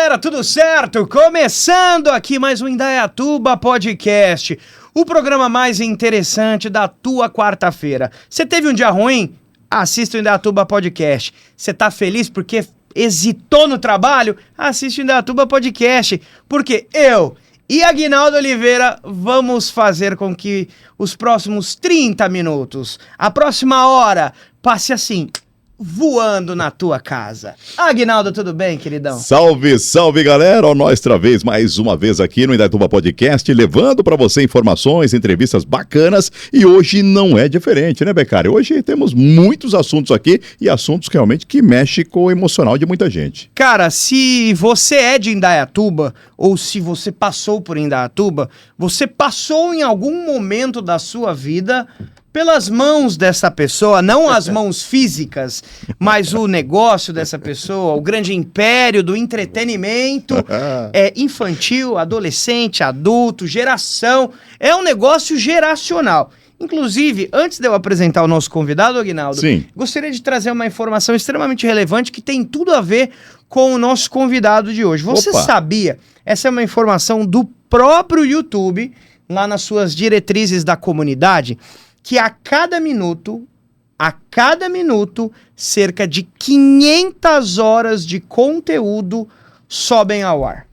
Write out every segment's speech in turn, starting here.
galera, tudo certo? Começando aqui mais um Indaiatuba Podcast, o programa mais interessante da tua quarta-feira. Você teve um dia ruim? Assista o Indaiatuba Podcast. Você tá feliz porque hesitou no trabalho? Assiste o Indaiatuba Podcast, porque eu e Aguinaldo Oliveira vamos fazer com que os próximos 30 minutos, a próxima hora, passe assim, voando na tua casa. Aguinaldo, tudo bem, queridão? Salve, salve, galera! Nós mais uma vez aqui no Indaiatuba Podcast, levando para você informações, entrevistas bacanas, e hoje não é diferente, né, Beccari? Hoje temos muitos assuntos aqui e assuntos realmente que mexem com o emocional de muita gente. Cara, se você é de Indaiatuba ou se você passou por Indaiatuba, você passou em algum momento da sua vida pelas mãos dessa pessoa, não as mãos físicas, mas o negócio dessa pessoa, o grande império do entretenimento infantil, adolescente, adulto, geração. É um negócio geracional. Inclusive, antes de eu apresentar o nosso convidado, Aguinaldo, gostaria de trazer uma informação extremamente relevante que tem tudo a ver com o nosso convidado de hoje. Você sabia? Essa é uma informação do próprio YouTube, lá nas suas diretrizes da comunidade, que a cada minuto, cerca de 500 horas de conteúdo sobem ao ar.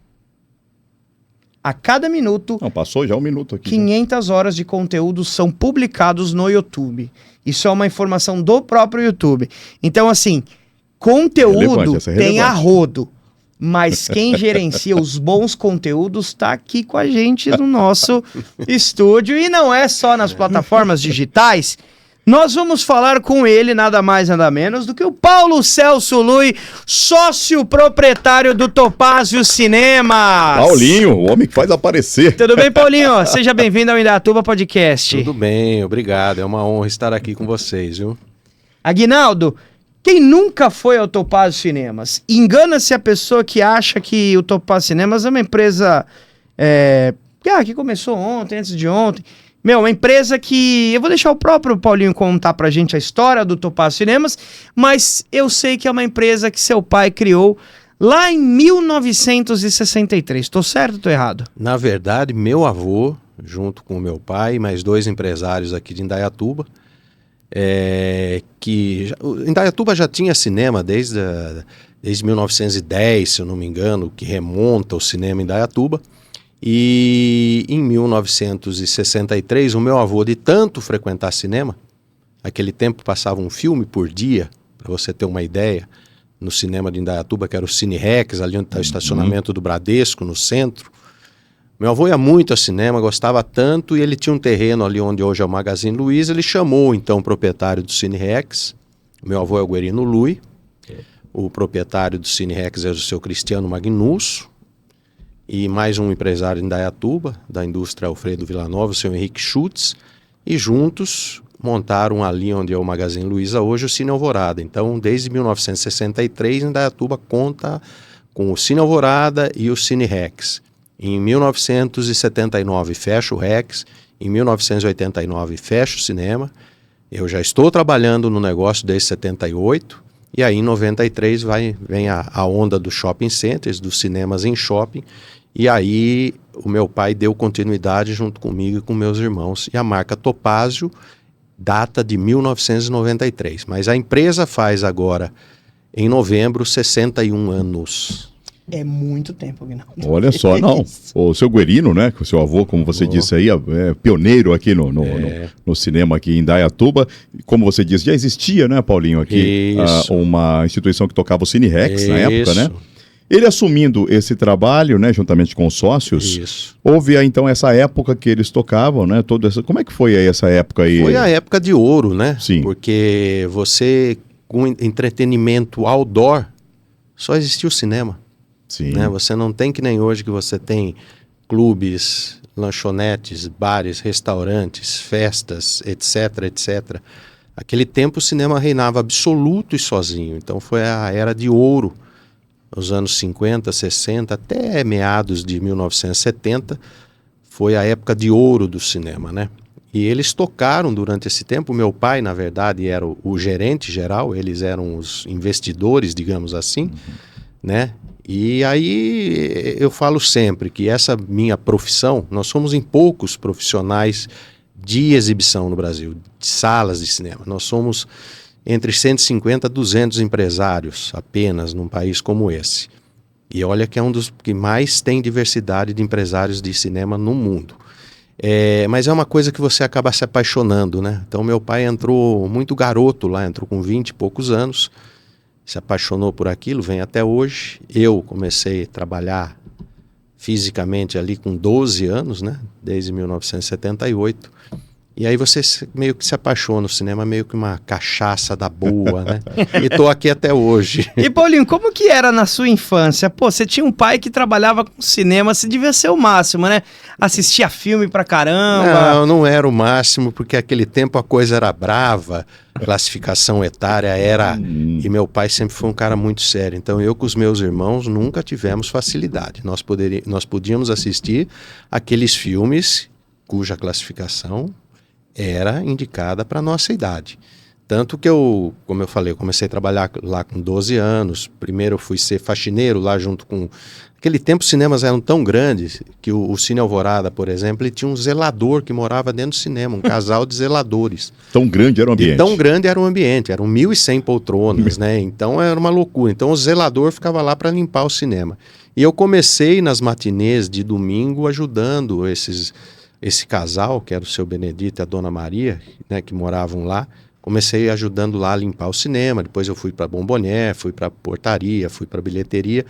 A cada minuto... Não, passou já um minuto aqui. 500 horas de conteúdo são publicados no YouTube. Isso é uma informação do próprio YouTube. Então, assim, conteúdo tem a rodo. Mas quem gerencia os bons conteúdos está aqui com a gente no nosso estúdio. E não é só nas plataformas digitais. Nós vamos falar com ele, nada mais, nada menos, do que o Paulo Celso Lui, sócio proprietário do Topázio Cinemas. Paulinho, o homem que faz aparecer. Tudo bem, Paulinho? Seja bem-vindo ao Indaiatuba Podcast. Tudo bem, obrigado. É uma honra estar aqui com vocês, viu? Aguinaldo, quem nunca foi ao Topázio Cinemas? Engana-se a pessoa que acha que o Topázio Cinemas é uma empresa que começou ontem, antes de ontem. Uma empresa que... Eu vou deixar o próprio Paulinho contar pra gente a história do Topázio Cinemas, mas eu sei que é uma empresa que seu pai criou lá em 1963. Tô certo ou tô errado? Na verdade, meu avô, junto com meu pai e mais dois empresários aqui de Indaiatuba, Indaiatuba já tinha cinema desde 1910, se eu não me engano, que remonta o cinema em Indaiatuba. E em 1963, o meu avô, de tanto frequentar cinema, naquele tempo passava um filme por dia, para você ter uma ideia, no cinema de Indaiatuba, que era o Cine Rex, ali onde está o estacionamento do Bradesco, no centro. Meu avô ia muito ao cinema, gostava tanto, e ele tinha um terreno ali onde hoje é o Magazine Luiza. Ele chamou então o proprietário do Cine Rex, meu avô é o Guerino Lui, o proprietário do Cine Rex é o seu Cristiano Magnusso, e mais um empresário em Indaiatuba, da indústria Alfredo Villanova, o seu Henrique Schutz, e juntos montaram ali onde é o Magazine Luiza hoje o Cine Alvorada. Então, desde 1963, Indaiatuba conta com o Cine Alvorada e o Cine Rex. Em 1979 fecha o Rex, em 1989 fecha o cinema. Eu já estou trabalhando no negócio desde 78, e aí em 93 vem a onda dos shopping centers, dos cinemas em shopping, e aí o meu pai deu continuidade junto comigo e com meus irmãos, e a marca Topázio data de 1993, mas a empresa faz agora, em novembro, 61 anos. É muito tempo, Aguinaldo. Olha só, não. O seu Guerino, né? O seu avô, como você disse aí, é pioneiro aqui no cinema aqui em Indaiatuba. Como você disse, já existia, né, Paulinho, aqui uma instituição que tocava o Cine Rex na época, né? Ele assumindo esse trabalho, né, juntamente com os sócios, houve então essa época que eles tocavam, né? Como é que foi aí essa época aí? Foi a época de ouro, né? Sim. Porque você, com entretenimento outdoor, só existia o cinema. Sim. Né? Você não tem que nem hoje que você tem clubes, lanchonetes, bares, restaurantes, festas, etc, etc. Aquele tempo o cinema reinava absoluto e sozinho. Então foi a era de ouro, os anos 50, 60, até meados de 1970, foi a época de ouro do cinema, né? E eles tocaram durante esse tempo. Meu pai, na verdade, era o gerente geral, eles eram os investidores, digamos assim, né? E aí eu falo sempre que essa minha profissão, nós somos em poucos profissionais de exibição no Brasil, de salas de cinema. Nós somos entre 150 a 200 empresários apenas num país como esse. E olha que é um dos que mais tem diversidade de empresários de cinema no mundo. Mas é uma coisa que você acaba se apaixonando, né? Então meu pai entrou muito garoto lá, entrou com 20 e poucos anos, se apaixonou por aquilo, vem até hoje. Eu comecei a trabalhar fisicamente ali com 12 anos, né? Desde 1978. E aí você meio que se apaixona, o cinema é meio que uma cachaça da boa, né? E tô aqui até hoje. E Paulinho, como que era na sua infância? Pô, você tinha um pai que trabalhava com cinema, você devia ser o máximo, né? Assistia filme pra caramba. Não era o máximo, porque naquele tempo a coisa era brava, classificação etária era... E meu pai sempre foi um cara muito sério. Então eu com os meus irmãos nunca tivemos facilidade. Nós podíamos assistir aqueles filmes cuja classificação era indicada para a nossa idade. Tanto que eu, como eu falei, eu comecei a trabalhar lá com 12 anos. Primeiro eu fui ser faxineiro lá junto com... Naquele tempo os cinemas eram tão grandes que o Cine Alvorada, por exemplo, ele tinha um zelador que morava dentro do cinema, um casal de zeladores. Tão grande era o ambiente. E tão grande era o ambiente, eram 1.100 poltronas, né? Então era uma loucura. Então o zelador ficava lá para limpar o cinema. E eu comecei nas matinês de domingo ajudando esse casal, que era o seu Benedito e a Dona Maria, né, que moravam lá. Comecei ajudando lá a limpar o cinema, depois eu fui para Bombonier, fui para portaria, fui para bilheteria.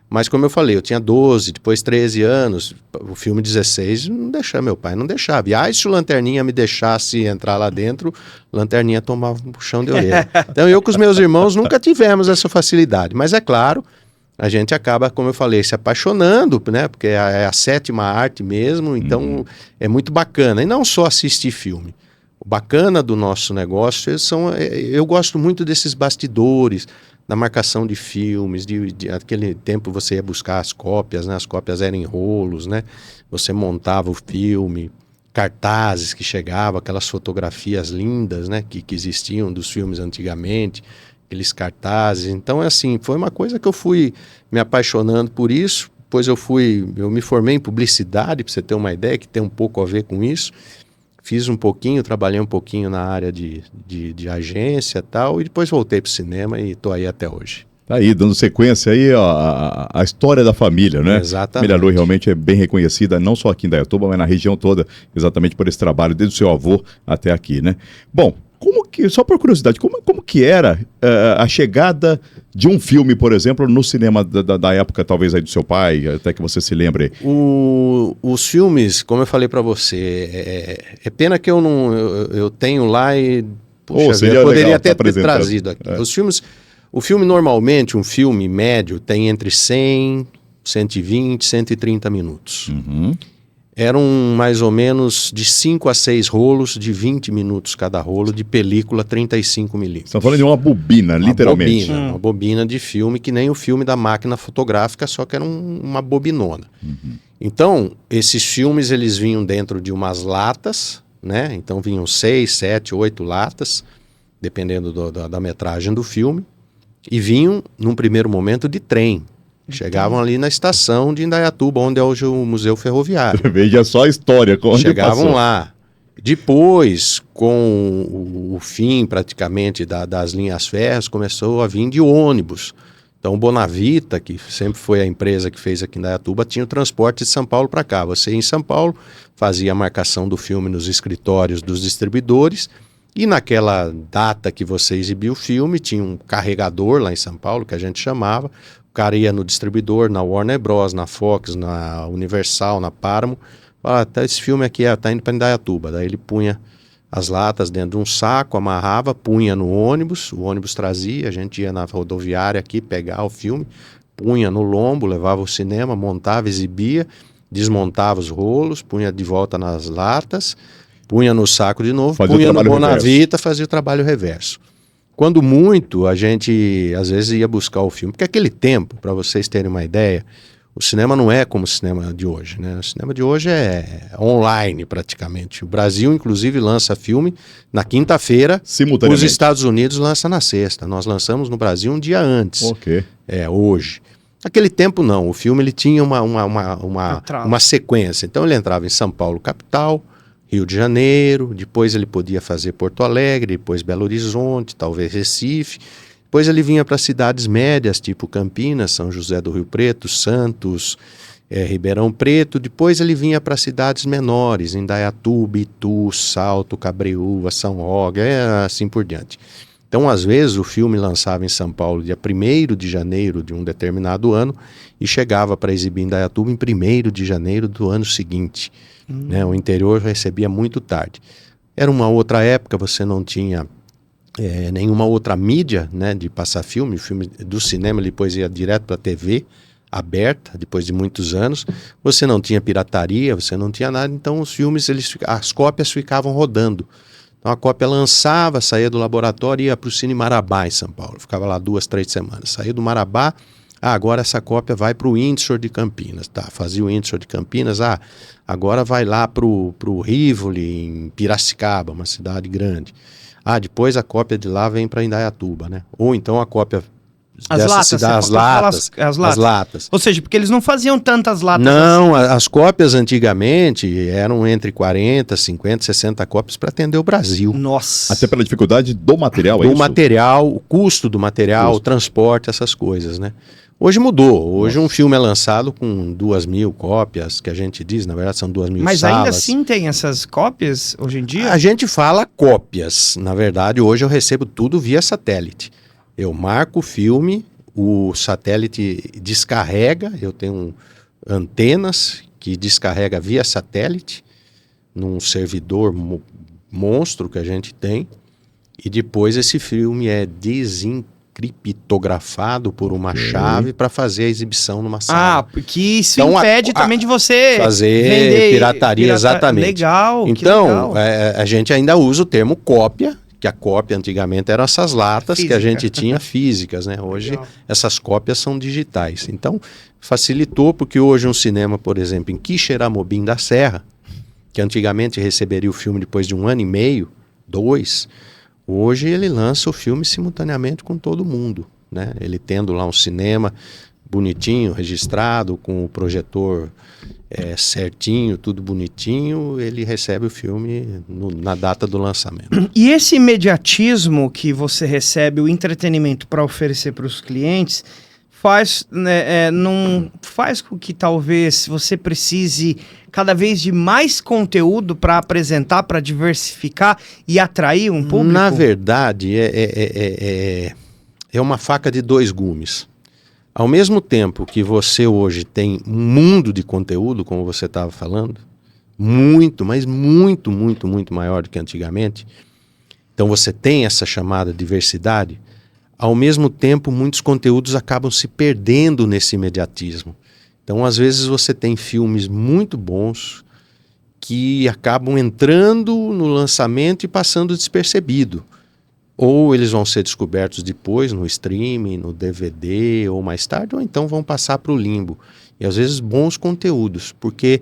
Mas como eu falei, eu tinha 12, depois 13 anos, o filme 16, não deixava, meu pai não deixava. E se o Lanterninha me deixasse entrar lá dentro, Lanterninha tomava um puxão de orelha. Então eu com os meus irmãos nunca tivemos essa facilidade, mas é claro... A gente acaba, como eu falei, se apaixonando, né? Porque é a sétima arte mesmo, então é muito bacana. E não só assistir filme. O bacana do nosso negócio eu gosto muito desses bastidores, da marcação de filmes, aquele tempo você ia buscar as cópias, né? As cópias eram em rolos, né? Você montava o filme, cartazes que chegavam, aquelas fotografias lindas, né? Que existiam dos filmes antigamente, aqueles cartazes. Então, assim, foi uma coisa que eu fui me apaixonando por isso. Depois eu me formei em publicidade, para você ter uma ideia, que tem um pouco a ver com isso. Fiz um pouquinho, trabalhei um pouquinho na área de agência e tal, e depois voltei para o cinema e estou aí até hoje. Tá aí, dando sequência aí a história da família, né? Exatamente. Família Lu realmente é bem reconhecida, não só aqui em Indaiatuba, mas na região toda, exatamente por esse trabalho, desde o seu avô até aqui, né? Bom, só por curiosidade, como que era a chegada de um filme, por exemplo, no cinema da época, talvez, aí do seu pai, até que você se lembre? Os filmes, como eu falei para você, é pena que eu tenho lá e... Puxa, eu poderia até ter trazido aqui. O filme, normalmente, um filme médio, tem entre 100, 120, 130 minutos. Uhum. Eram mais ou menos de 5 a 6 rolos, de 20 minutos cada rolo, de película 35mm. Você está falando de uma bobina, literalmente. Uma bobina de filme, que nem o filme da máquina fotográfica, só que era uma bobinona. Uhum. Então, esses filmes, eles vinham dentro de umas latas, né? Então vinham 6, 7, 8 latas, dependendo da metragem do filme, e vinham, num primeiro momento, de trem. Chegavam ali na estação de Indaiatuba, onde é hoje o Museu Ferroviário. Veja só a história. Chegavam lá. Depois, com o fim praticamente das linhas férreas, começou a vir de ônibus. Então, o Bonavita, que sempre foi a empresa que fez aqui em Indaiatuba, tinha o transporte de São Paulo para cá. Você em São Paulo fazia a marcação do filme nos escritórios dos distribuidores, e naquela data que você exibiu o filme, tinha um carregador lá em São Paulo, que a gente chamava. O cara ia no distribuidor, na Warner Bros, na Fox, na Universal, na Paramount, falava, esse filme aqui tá indo para Indaiatuba. Daí ele punha as latas dentro de um saco, amarrava, punha no ônibus, o ônibus trazia, a gente ia na rodoviária aqui pegar o filme, punha no lombo, levava ao cinema, montava, exibia, desmontava os rolos, punha de volta nas latas, punha no saco de novo, punha no Bonavita, fazia o trabalho reverso. Quando muito, a gente às vezes ia buscar o filme, porque aquele tempo, para vocês terem uma ideia, o cinema não é como o cinema de hoje, né? O cinema de hoje é online praticamente. O Brasil, inclusive, lança filme na quinta-feira, os Estados Unidos lançam na sexta. Nós lançamos no Brasil um dia antes, Ok. hoje. Naquele tempo não, o filme ele tinha uma sequência. Então ele entrava em São Paulo, capital, Rio de Janeiro, depois ele podia fazer Porto Alegre, depois Belo Horizonte, talvez Recife. Depois ele vinha para cidades médias, tipo Campinas, São José do Rio Preto, Santos, Ribeirão Preto. Depois ele vinha para cidades menores, Indaiatuba, Itu, Salto, Cabreúva, São Roque, assim por diante. Então, às vezes, o filme lançava em São Paulo dia 1º de janeiro de um determinado ano e chegava para exibir em Indaiatuba em 1º de janeiro do ano seguinte. Né? O interior recebia muito tarde. Era uma outra época, você não tinha nenhuma outra mídia, né, de passar filme. O filme do cinema depois ia direto para a TV aberta, depois de muitos anos. Você não tinha pirataria, você não tinha nada. Então, os filmes, as cópias ficavam rodando. Então a cópia lançava, saía do laboratório e ia para o Cine Marabá em São Paulo. Ficava lá 2, 3 semanas. Saía do Marabá, agora essa cópia vai para o Windsor de Campinas. Tá, fazia o Windsor de Campinas, agora vai lá para o Rivoli, em Piracicaba, uma cidade grande. Depois a cópia de lá vem para Indaiatuba, né? Ou então a cópia as latas. Ou seja, porque eles não faziam tantas latas. Não, assim. As cópias antigamente eram entre 40, 50, 60 cópias para atender o Brasil. Nossa. Até pela dificuldade do material, do material, o custo do material, o transporte, essas coisas, né? Hoje mudou. Hoje um filme é lançado com 2.000 cópias, que a gente diz, na verdade são 2.000 Mas salas. ainda assim tem essas cópias hoje em dia? A gente fala cópias. Na verdade, hoje eu recebo tudo via satélite. Eu marco o filme, o satélite descarrega, eu tenho antenas que descarrega via satélite num servidor monstro que a gente tem, e depois esse filme é desencriptografado por uma chave para fazer a exibição numa sala. Porque isso então, impede também de você fazer vender pirataria, exatamente. Legal. Então, a gente ainda usa o termo cópia, que a cópia antigamente eram essas latas que a gente tinha físicas, né? Hoje essas cópias são digitais. Então facilitou, porque hoje um cinema, por exemplo, em Quixeramobim da Serra, que antigamente receberia o filme depois de 1 ano e meio, 2, hoje ele lança o filme simultaneamente com todo mundo, né? Ele tendo lá um cinema bonitinho, registrado, com o projetor certinho, tudo bonitinho, ele recebe o filme na data do lançamento. E esse imediatismo que você recebe, o entretenimento para oferecer para os clientes, faz com que talvez você precise cada vez de mais conteúdo para apresentar, para diversificar e atrair um público? Na verdade, é uma faca de 2 gumes. Ao mesmo tempo que você hoje tem um mundo de conteúdo, como você estava falando, muito, mas muito, muito, muito maior do que antigamente, então você tem essa chamada diversidade, ao mesmo tempo muitos conteúdos acabam se perdendo nesse imediatismo. Então às vezes você tem filmes muito bons que acabam entrando no lançamento e passando despercebido. Ou eles vão ser descobertos depois no streaming, no DVD ou mais tarde, ou então vão passar para o limbo. E às vezes bons conteúdos, porque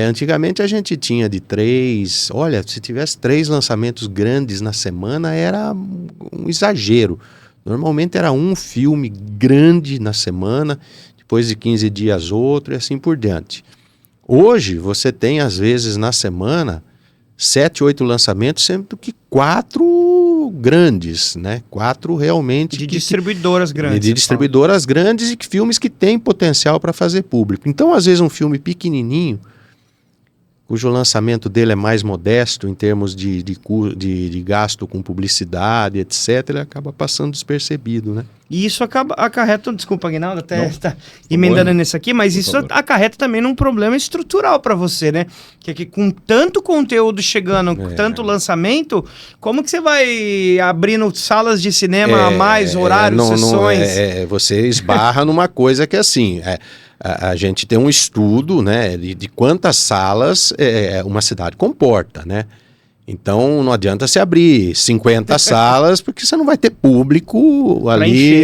antigamente a gente tinha de 3, olha, se tivesse 3 lançamentos grandes na semana era um exagero. Normalmente era um filme grande na semana, depois de 15 dias outro e assim por diante. Hoje você tem às vezes na semana 7, 8 lançamentos, sendo que 4 grandes, né? 4 realmente... De distribuidoras grandes. De distribuidoras grandes e filmes que têm potencial para fazer público. Então, às vezes, um filme pequenininho, cujo lançamento dele é mais modesto em termos de gasto com publicidade, etc., ele acaba passando despercebido, né? E isso acarreta, desculpa, Aguinaldo, até está emendando nisso aqui, mas isso acarreta também num problema estrutural para você, né? Que aqui, com tanto conteúdo chegando, com tanto lançamento, como que você vai abrindo salas de cinema a mais, horários, sessões? Você esbarra numa coisa que assim... A gente tem um estudo, né, de quantas salas uma cidade comporta, né? Então não adianta se abrir 50 salas, porque você não vai ter público ali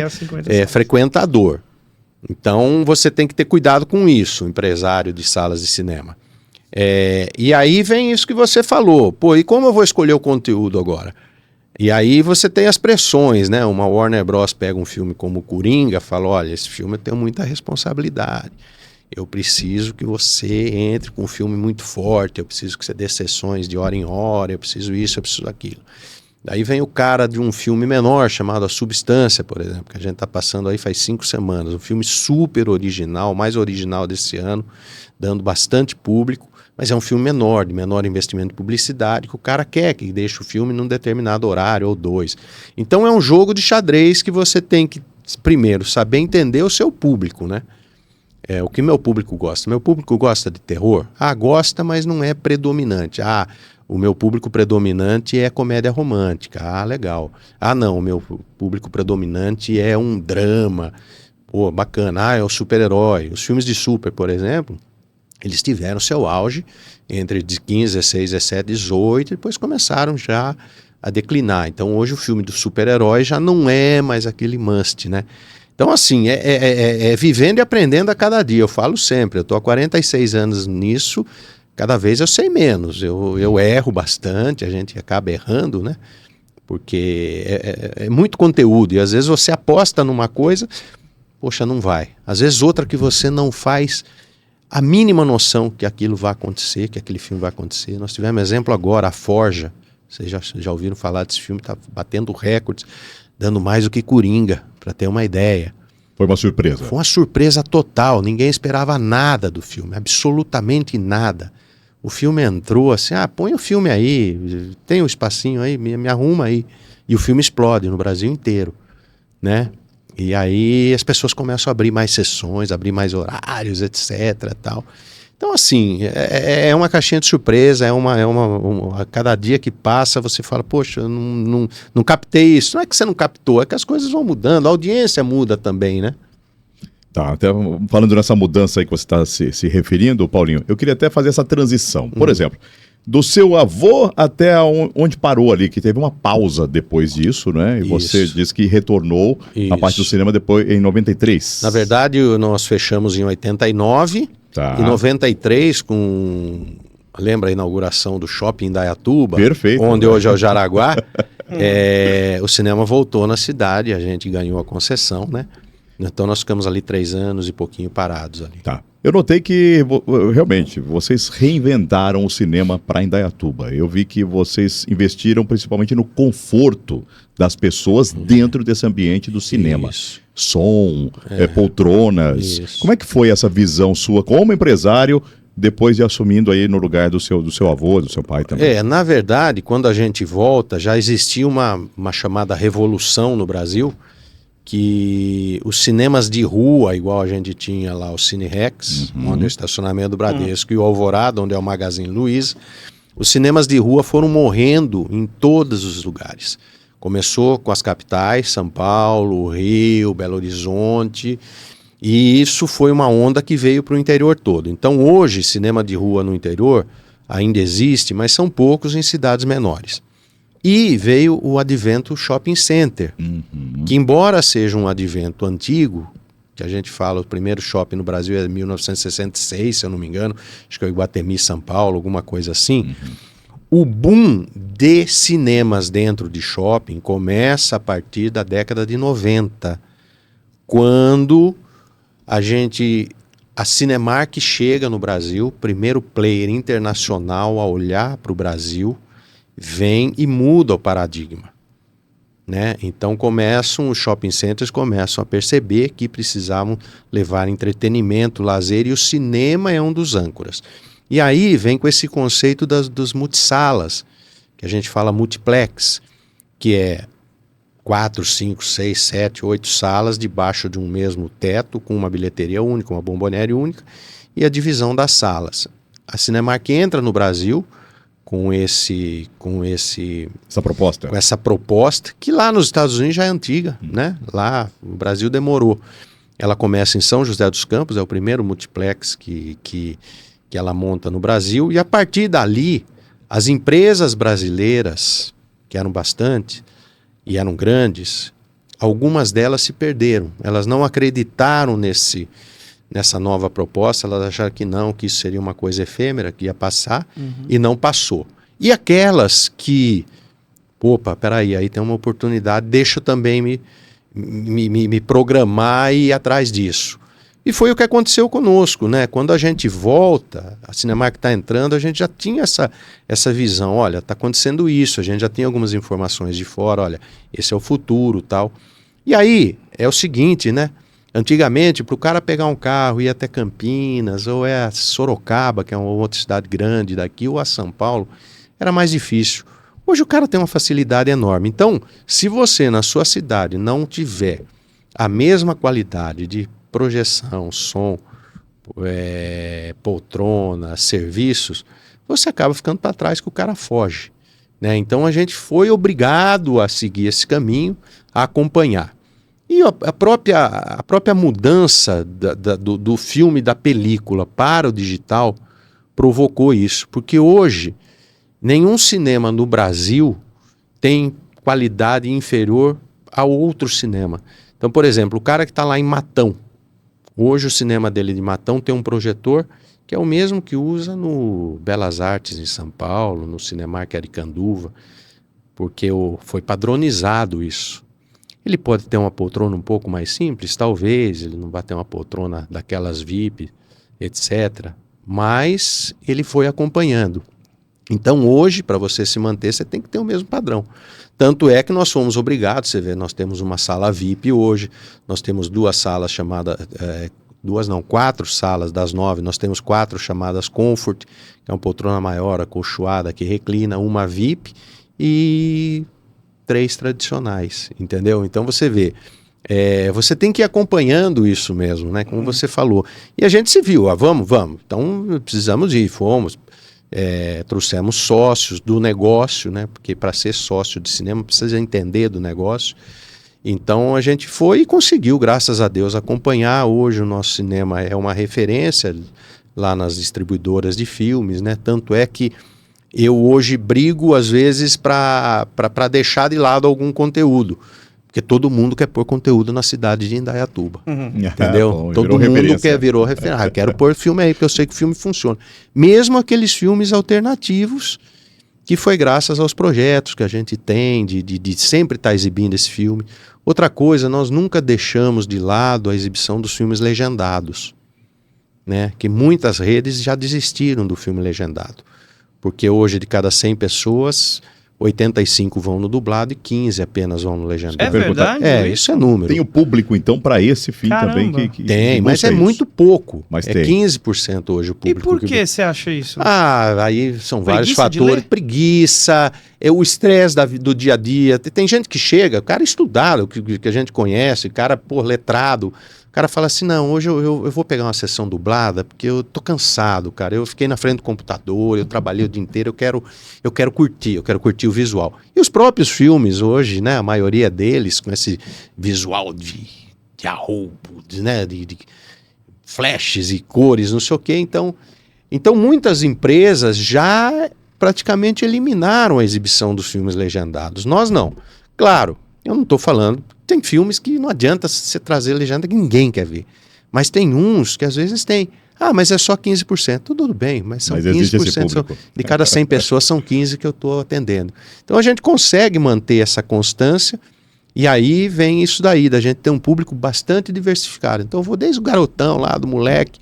frequentador. Então você tem que ter cuidado com isso, empresário de salas de cinema. E aí vem isso que você falou. Pô, e como eu vou escolher o conteúdo agora? E aí você tem as pressões, né? Uma Warner Bros. Pega um filme como Coringa, fala, olha, esse filme eu tenho muita responsabilidade. Eu preciso que você entre com um filme muito forte, eu preciso que você dê sessões de hora em hora, eu preciso isso, eu preciso aquilo. Daí vem o cara de um filme menor, chamado A Substância, por exemplo, que a gente está passando aí faz 5 semanas. Um filme super original, mais original desse ano, dando bastante público, mas é um filme menor, de menor investimento de publicidade, que o cara quer que deixe o filme num determinado horário ou 2. Então é um jogo de xadrez que você tem que, primeiro, saber entender o seu público, né? O que meu público gosta? Meu público gosta de terror? Gosta, mas não é predominante. O meu público predominante é comédia romântica. Legal. Não, o meu público predominante é um drama. Pô, bacana. É o super-herói. Os filmes de super, por exemplo, eles tiveram seu auge entre 15, 16, 17, 18 e depois começaram já a declinar. Então hoje o filme do super-herói já não é mais aquele must, né? Então assim, é vivendo e aprendendo a cada dia. Eu falo sempre, eu estou há 46 anos nisso, cada vez eu sei menos. Eu erro bastante, a gente acaba errando, né? Porque é muito conteúdo e às vezes você aposta numa coisa, poxa, não vai. Às vezes outra que você não faz a mínima noção que aquilo vai acontecer, que aquele filme vai acontecer. Nós tivemos exemplo agora, A Forja. Vocês já ouviram falar desse filme, está batendo recordes, dando mais do que Coringa, para ter uma ideia. Foi uma surpresa. Foi uma surpresa total, ninguém esperava nada do filme, absolutamente nada. O filme entrou assim, põe o filme aí, tem um espacinho aí, me arruma aí. E o filme explode no Brasil inteiro, né? E aí as pessoas começam a abrir mais sessões, abrir mais horários, etc. Tal. Então, assim, é uma caixinha de surpresa, a cada dia que passa você fala, poxa, eu não captei isso. Não é que você não captou, é que as coisas vão mudando, a audiência muda também, né? Tá, até falando nessa mudança aí que você está se referindo, Paulinho, eu queria até fazer essa transição. Por exemplo, do seu avô até onde parou ali, que teve uma pausa depois disso, né? E você disse que retornou na parte do cinema depois em 93. Na verdade, nós fechamos em 89, em 93 lembra a inauguração do Shopping Indaiatuba? Perfeito. Onde hoje é o Jaraguá. O cinema voltou na cidade, a gente ganhou a concessão, né? Então nós ficamos ali 3 anos e pouquinho parados ali. Tá. Eu notei que, realmente, vocês reinventaram o cinema para Indaiatuba. Eu vi que vocês investiram principalmente no conforto das pessoas dentro desse ambiente do cinema. Isso. Som, poltronas. Isso. Como é que foi essa visão sua como empresário, depois de assumindo aí no lugar do seu avô, do seu pai também? Na verdade, quando a gente volta, já existia uma chamada revolução no Brasil, que os cinemas de rua, igual a gente tinha lá o Cine Rex, onde é o estacionamento do Bradesco, e o Alvorada, onde é o Magazine Luiza, os cinemas de rua foram morrendo em todos os lugares. Começou com as capitais, São Paulo, Rio, Belo Horizonte, e isso foi uma onda que veio para o interior todo. Então hoje, cinema de rua no interior ainda existe, mas são poucos em cidades menores. E veio o advento shopping center, que embora seja um advento antigo, que a gente fala, o primeiro shopping no Brasil é de 1966, se eu não me engano, acho que é o Iguatemi, São Paulo, alguma coisa assim. O boom de cinemas dentro de shopping começa a partir da década de 90, quando a Cinemark chega no Brasil, primeiro player internacional a olhar para o Brasil, vem e muda o paradigma, né? Então os shopping centers começam a perceber que precisavam levar entretenimento, lazer, e o cinema é um dos âncoras. E aí vem com esse conceito dos multisalas, que a gente fala multiplex, que é 4, 5, 6, 7, 8 salas debaixo de um mesmo teto, com uma bilheteria única, uma bomboniere única, e a divisão das salas. A Cinemark entra no Brasil com essa proposta, que lá nos Estados Unidos já é antiga, né? Lá o Brasil demorou. Ela começa em São José dos Campos, é o primeiro multiplex que ela monta no Brasil, e a partir dali, as empresas brasileiras, que eram bastante, e eram grandes, algumas delas se perderam. Elas não acreditaram nessa nova proposta, elas acharam que não, que isso seria uma coisa efêmera, que ia passar, e não passou. E aquelas que opa, peraí, aí tem uma oportunidade, deixa eu também me programar e ir atrás disso. E foi o que aconteceu conosco, né? Quando a gente volta, a Cinemark está entrando, a gente já tinha essa visão, olha, está acontecendo isso, a gente já tinha algumas informações de fora, olha, esse é o futuro, tal. E aí, é o seguinte, né? Antigamente, para o cara pegar um carro e ir até Campinas, ou a Sorocaba, que é uma outra cidade grande daqui, ou a São Paulo, era mais difícil. Hoje o cara tem uma facilidade enorme. Então, se você na sua cidade não tiver a mesma qualidade de projeção, som, poltrona, serviços, você acaba ficando para trás que o cara foge, né? Então a gente foi obrigado a seguir esse caminho, a acompanhar. E a própria mudança do filme, da película para o digital provocou isso, porque hoje nenhum cinema no Brasil tem qualidade inferior a outro cinema. Então, por exemplo, o cara que está lá em Matão, hoje o cinema dele de Matão tem um projetor que é o mesmo que usa no Belas Artes em São Paulo, no Cinemark Aricanduva, porque foi padronizado isso. Ele pode ter uma poltrona um pouco mais simples, talvez, ele não vai ter uma poltrona daquelas VIP, etc. Mas ele foi acompanhando. Então hoje, para você se manter, você tem que ter o mesmo padrão. Tanto é que nós fomos obrigados, você vê, nós temos uma sala VIP hoje, nós temos 4 salas das 9, nós temos 4 chamadas Comfort, que é uma poltrona maior, acolchoada, que reclina, uma VIP e 3 tradicionais, entendeu? Então você vê, você tem que ir acompanhando isso mesmo, né? Como você falou. E a gente se viu, vamos. Então precisamos ir, fomos. Trouxemos sócios do negócio, né? Porque para ser sócio de cinema precisa entender do negócio. Então a gente foi e conseguiu, graças a Deus, acompanhar. Hoje o nosso cinema é uma referência lá nas distribuidoras de filmes, né? Tanto é que eu hoje brigo às vezes para deixar de lado algum conteúdo. Porque todo mundo quer pôr conteúdo na cidade de Indaiatuba. Entendeu? Bom, todo mundo virou referência. Eu quero pôr filme aí, porque eu sei que o filme funciona. Mesmo aqueles filmes alternativos, que foi graças aos projetos que a gente tem, de sempre estar exibindo esse filme. Outra coisa, nós nunca deixamos de lado a exibição dos filmes legendados, né? Que muitas redes já desistiram do filme legendado. Porque hoje, de cada 100 pessoas, 85 vão no dublado e 15 apenas vão no legendado. É verdade? Isso é número. Tem o público, então, para esse fim. Caramba. Também? Tem, mas é muito pouco. Mas é tem. 15% hoje o público. E por que você acha isso? Aí são vários Preguiça de fatores. ler? Preguiça, o estresse do dia a dia. Tem gente que chega, o cara estudado, que a gente conhece, cara, letrado. O cara fala assim, não, hoje eu vou pegar uma sessão dublada porque eu tô cansado, cara. Eu fiquei na frente do computador, eu trabalhei o dia inteiro, eu quero curtir o visual. E os próprios filmes hoje, né, a maioria deles, com esse visual de arroubo, né, de flashes e cores, não sei o quê. Então muitas empresas já praticamente eliminaram a exibição dos filmes legendados. Nós não. Claro, eu não estou falando... Tem filmes que não adianta você trazer legenda que ninguém quer ver. Mas tem uns que às vezes tem. Mas é só 15%. Tudo bem, mas são 15%. De cada 100 pessoas são 15 que eu estou atendendo. Então a gente consegue manter essa constância e aí vem isso daí, da gente ter um público bastante diversificado. Então eu vou desde o garotão lá, do moleque,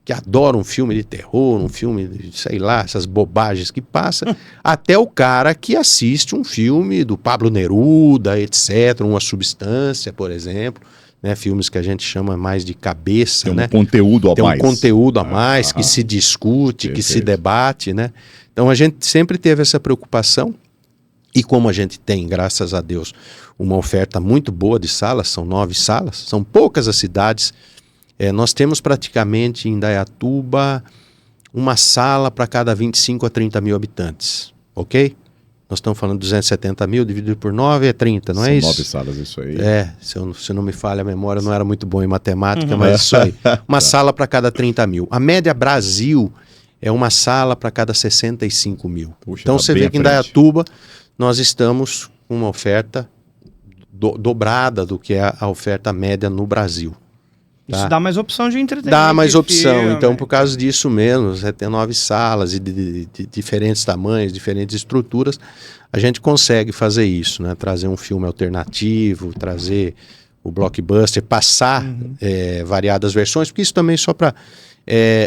que adora um filme de terror, um filme de, sei lá, essas bobagens que passa, até o cara que assiste um filme do Pablo Neruda, etc., Uma Substância, por exemplo, né? Filmes que a gente chama mais de cabeça, tem um né? conteúdo a Tem mais. um conteúdo a mais, que se discute, que se debate, né? Então a gente sempre teve essa preocupação, e como a gente tem, graças a Deus, uma oferta muito boa de salas, são 9 salas, são poucas as cidades. Nós temos praticamente em Indaiatuba uma sala para cada 25 a 30 mil habitantes, ok? Nós estamos falando de 270 mil, dividido por 9 é 30, não é isso? São 9 salas, isso aí. Se não me falha a memória, eu não era muito bom em matemática, mas isso aí. Uma sala para cada 30 mil. A média Brasil é uma sala para cada 65 mil. Puxa, então tá você bem vê à que em frente. Indaiatuba nós estamos com uma oferta dobrada do que é a oferta média no Brasil. Tá? Isso dá mais opção de entretenimento. Dá mais opção. Filme. Então, por causa disso mesmo, 79 salas e de diferentes tamanhos, diferentes estruturas, a gente consegue fazer isso, né? Trazer um filme alternativo, trazer o blockbuster, passar variadas versões, porque isso também só para...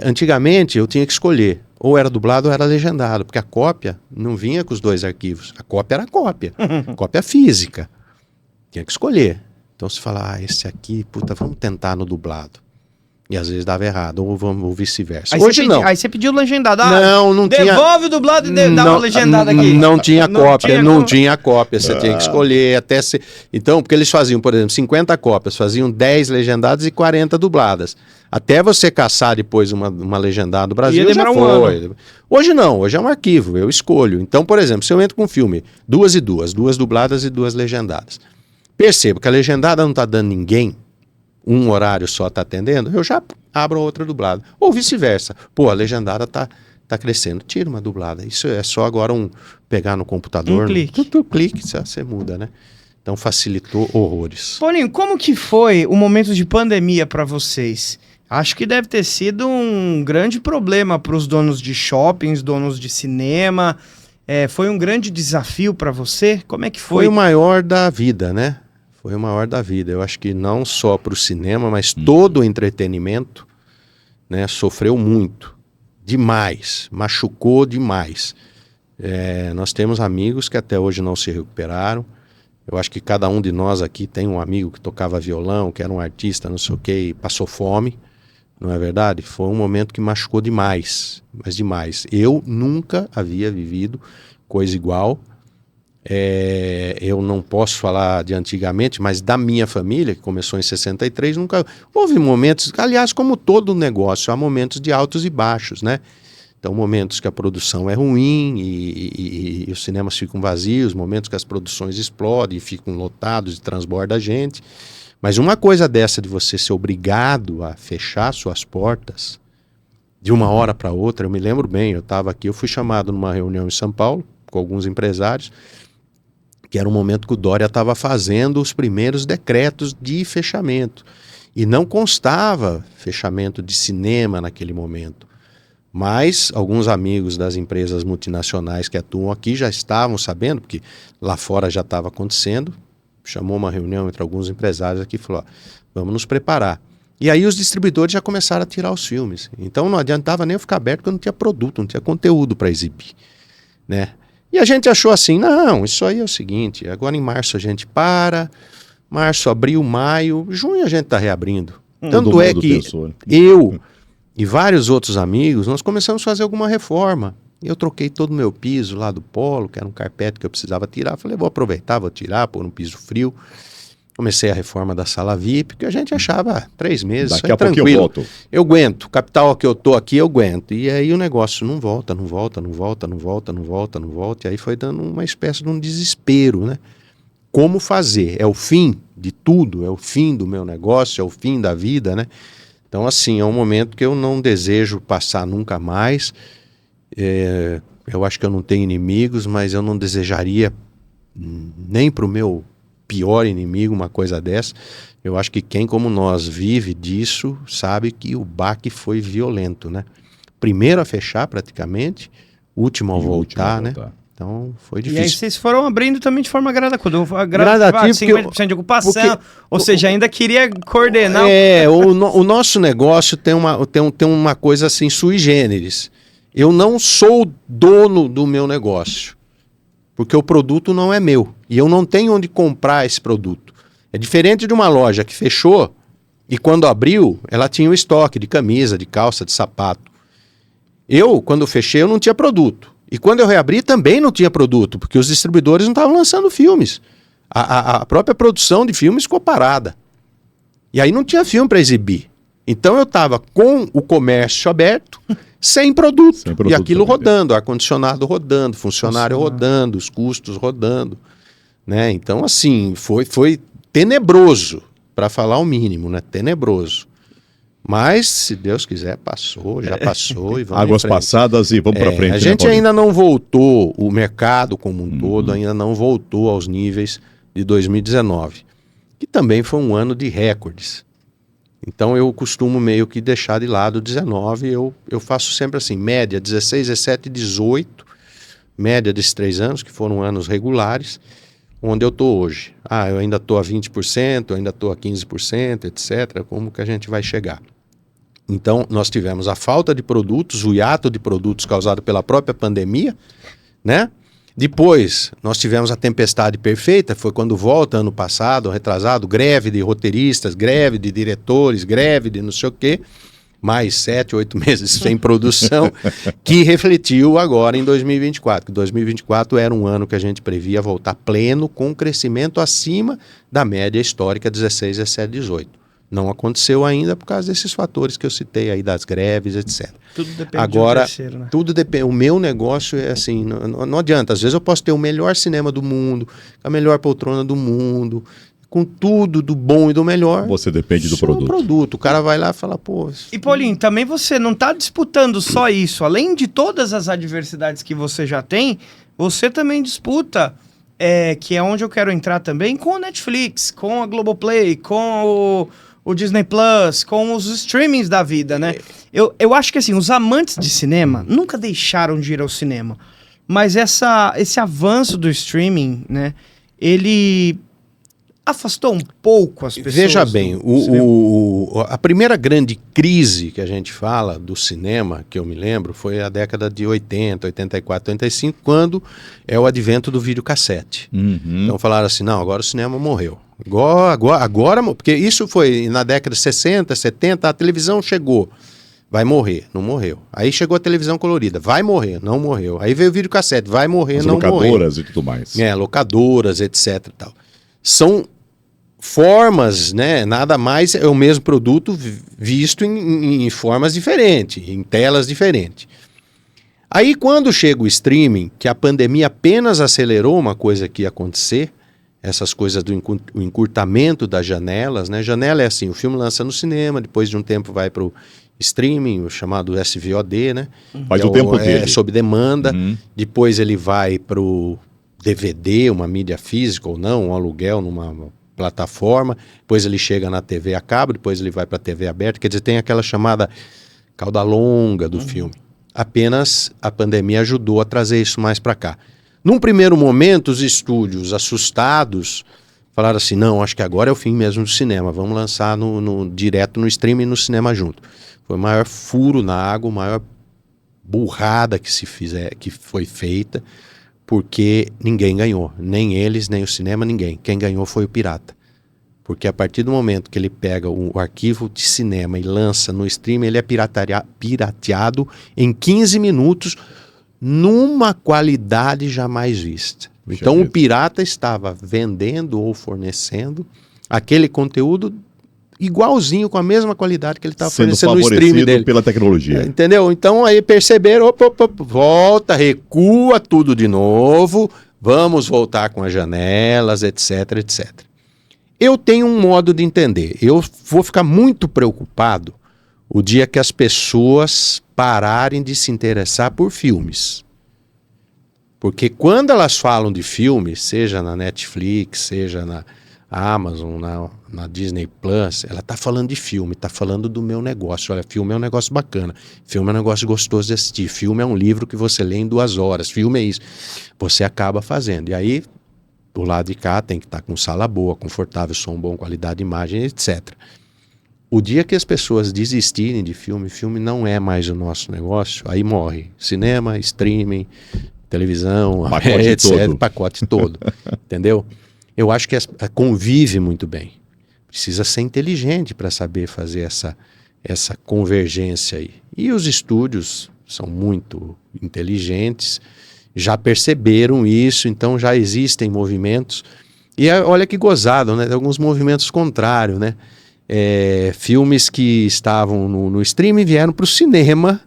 antigamente eu tinha que escolher, ou era dublado ou era legendado, porque a cópia não vinha com os dois arquivos. A cópia era cópia, cópia física. Tinha que escolher. Então se fala, esse aqui, puta, vamos tentar no dublado. E às vezes dava errado, ou vice-versa. Hoje não. Aí você pediu legendado. Não tinha. Devolve o dublado e dá uma legendada aqui. Não tinha cópia, não tinha cópia. Você tinha que escolher até ser. Então, porque eles faziam, por exemplo, 50 cópias, faziam 10 legendadas e 40 dubladas. Até você caçar depois uma legendada do Brasil, já foi. Hoje não, hoje é um arquivo, eu escolho. Então, por exemplo, se eu entro com um filme, 2 e 2, 2 dubladas e 2 legendadas. Percebo que a legendada não está dando ninguém, um horário só está atendendo, eu já abro outra dublada. Ou vice-versa. Pô, a legendada tá crescendo, tira uma dublada. Isso é só agora pegar no computador. Clique, você muda, né? Então facilitou horrores. Paulinho, como que foi o momento de pandemia para vocês? Acho que deve ter sido um grande problema para os donos de shoppings, donos de cinema. Foi um grande desafio para você? Como é que foi? Foi o maior da vida, né? Foi o maior da vida. Eu acho que não só para o cinema, mas todo o entretenimento, né, sofreu muito. Demais. Machucou demais. Nós temos amigos que até hoje não se recuperaram. Eu acho que cada um de nós aqui tem um amigo que tocava violão, que era um artista, não sei o quê, e passou fome. Não é verdade? Foi um momento que machucou demais. Mas demais. Eu nunca havia vivido coisa igual. Eu não posso falar de antigamente, mas da minha família, que começou em 63, nunca houve momentos, aliás, como todo negócio, há momentos de altos e baixos, né? Então, momentos que a produção é ruim e os cinemas ficam vazios, momentos que as produções explodem e ficam lotados e transborda a gente. Mas uma coisa dessa de você ser obrigado a fechar suas portas de uma hora para outra, eu me lembro bem, eu estava aqui, eu fui chamado numa reunião em São Paulo com alguns empresários, que era um momento que o Dória estava fazendo os primeiros decretos de fechamento. E não constava fechamento de cinema naquele momento. Mas alguns amigos das empresas multinacionais que atuam aqui já estavam sabendo, porque lá fora já estava acontecendo, chamou uma reunião entre alguns empresários aqui e falou, vamos nos preparar. E aí os distribuidores já começaram a tirar os filmes. Então não adiantava nem eu ficar aberto, porque não tinha produto, não tinha conteúdo para exibir, né? E a gente achou assim, não, isso aí é o seguinte, agora em março a gente para, março, abril, maio, junho a gente está reabrindo. Tanto é que eu e vários outros amigos, nós começamos a fazer alguma reforma. Eu troquei todo o meu piso lá do Polo, que era um carpete que eu precisava tirar. Falei, vou aproveitar, vou tirar, pôr um piso frio. Comecei a reforma da sala VIP, que a gente achava 3 meses, daqui a tranquilo. pouco eu volto. Eu aguento, capital que eu tô aqui, eu aguento. E aí o negócio não volta. E aí foi dando uma espécie de um desespero, né? Como fazer? É o fim de tudo, é o fim do meu negócio, é o fim da vida, né? Então, assim, é um momento que eu não desejo passar nunca mais. Eu acho que eu não tenho inimigos, mas eu não desejaria nem para o meu pior inimigo uma coisa dessa. Eu acho que quem como nós vive disso sabe que o baque foi violento, né? Primeiro a fechar praticamente, último a voltar, né? Então foi difícil. E aí vocês foram abrindo também de forma gradativo, 50% de ocupação, ou seja, ainda queria coordenar... O nosso negócio tem uma coisa assim sui generis. Eu não sou dono do meu negócio, porque o produto não é meu. E eu não tenho onde comprar esse produto. É diferente de uma loja que fechou e quando abriu, ela tinha o estoque de camisa, de calça, de sapato. Eu, quando fechei, eu não tinha produto. E quando eu reabri, também não tinha produto, porque os distribuidores não estavam lançando filmes. A própria produção de filmes ficou parada. E aí não tinha filme para exibir. Então eu estava com o comércio aberto, sem produto. E aquilo rodando, ar-condicionado rodando, funcionário rodando, os custos rodando, né? Então, assim, foi tenebroso, para falar o mínimo, né? Tenebroso. Mas, se Deus quiser, passou, já passou e vamos águas passadas e vamos para frente. A gente ainda não voltou, o mercado como um todo ainda não voltou aos níveis de 2019, que também foi um ano de recordes. Então eu costumo meio que deixar de lado 19, eu faço sempre assim, média 16, 17, 18, média desses 3 anos, que foram anos regulares, onde eu estou hoje. Eu ainda estou a 20%, eu ainda estou a 15%, etc. Como que a gente vai chegar? Então, nós tivemos a falta de produtos, o hiato de produtos causado pela própria pandemia, né? Depois, nós tivemos a tempestade perfeita, foi quando volta ano passado, retrasado, greve de roteiristas, greve de diretores, greve de não sei o quê, mais 7, 8 meses sem produção, que refletiu agora em 2024. 2024 era um ano que a gente previa voltar pleno, com crescimento acima da média histórica 16, 17, 18. Não aconteceu ainda por causa desses fatores que eu citei aí, das greves, etc. Tudo depende agora, do terceiro, né? Tudo depende. O meu negócio é assim, não adianta. Às vezes eu posso ter o melhor cinema do mundo, a melhor poltrona do mundo, com tudo do bom e do melhor. Você depende do produto. O cara vai lá e fala, pô... E Paulinho, também você não está disputando só isso. Além de todas as adversidades que você já tem, você também disputa, que é onde eu quero entrar também, com a Netflix, com a Globoplay, com o Disney Plus, com os streamings da vida, né? Eu acho que assim, os amantes de cinema nunca deixaram de ir ao cinema. Mas esse avanço do streaming, né? Ele afastou um pouco as pessoas. Veja bem, a primeira grande crise que a gente fala do cinema, que eu me lembro, foi a década de 80, 84, 85, quando é o advento do videocassete. Então falaram assim, não, agora o cinema morreu. Agora, porque isso foi na década de 60, 70, a televisão chegou, vai morrer, não morreu. Aí chegou a televisão colorida, vai morrer, não morreu. Aí veio o videocassete, vai morrer, não morreu. Locadoras e tudo mais. Locadoras, etc. Tal. São formas, né? Nada mais é o mesmo produto visto em formas diferentes, em telas diferentes. Aí quando chega o streaming, que a pandemia apenas acelerou uma coisa que ia acontecer, essas coisas do encurtamento das janelas, né? Janela é assim, o filme lança no cinema, depois de um tempo vai para o streaming, o chamado SVOD, né? Faz o tempo dele. É sob demanda, depois ele vai para o DVD, uma mídia física ou não, um aluguel numa plataforma, depois ele chega na TV a cabo, depois ele vai para a TV aberta, quer dizer, tem aquela chamada cauda longa do filme. Apenas a pandemia ajudou a trazer isso mais para cá. Num primeiro momento, os estúdios, assustados, falaram assim, não, acho que agora é o fim mesmo do cinema, vamos lançar direto no streaming e no cinema junto. Foi o maior furo na água, a maior burrada que foi feita, porque ninguém ganhou, nem eles, nem o cinema, ninguém. Quem ganhou foi o pirata. Porque a partir do momento que ele pega o arquivo de cinema e lança no streaming, ele é pirateado em 15 minutos, numa qualidade jamais vista. Então o pirata estava vendendo ou fornecendo aquele conteúdo igualzinho, com a mesma qualidade que ele estava fornecendo no streaming dele. Pela tecnologia. Entendeu? Então aí perceberam, volta, recua tudo de novo, vamos voltar com as janelas, etc, etc. Eu tenho um modo de entender. Eu vou ficar muito preocupado o dia que as pessoas pararem de se interessar por filmes. Porque quando elas falam de filmes, seja na Netflix, seja na Amazon, na Disney Plus, ela está falando de filme, está falando do meu negócio. Olha, filme é um negócio bacana, filme é um negócio gostoso de assistir, filme é um livro que você lê em 2 horas, filme é isso. Você acaba fazendo. E aí, do lado de cá, tem que estar com sala boa, confortável, som bom, qualidade de imagem, etc. O dia que as pessoas desistirem de filme não é mais o nosso negócio, aí morre. Cinema, streaming, televisão, pacote etc. todo. Pacote todo. Entendeu? Eu acho que convive muito bem. Precisa ser inteligente para saber fazer essa convergência aí. E os estúdios são muito inteligentes, já perceberam isso, então já existem movimentos. E olha que gozado, né? Tem alguns movimentos contrários, né? Filmes que estavam no streaming vieram para o cinema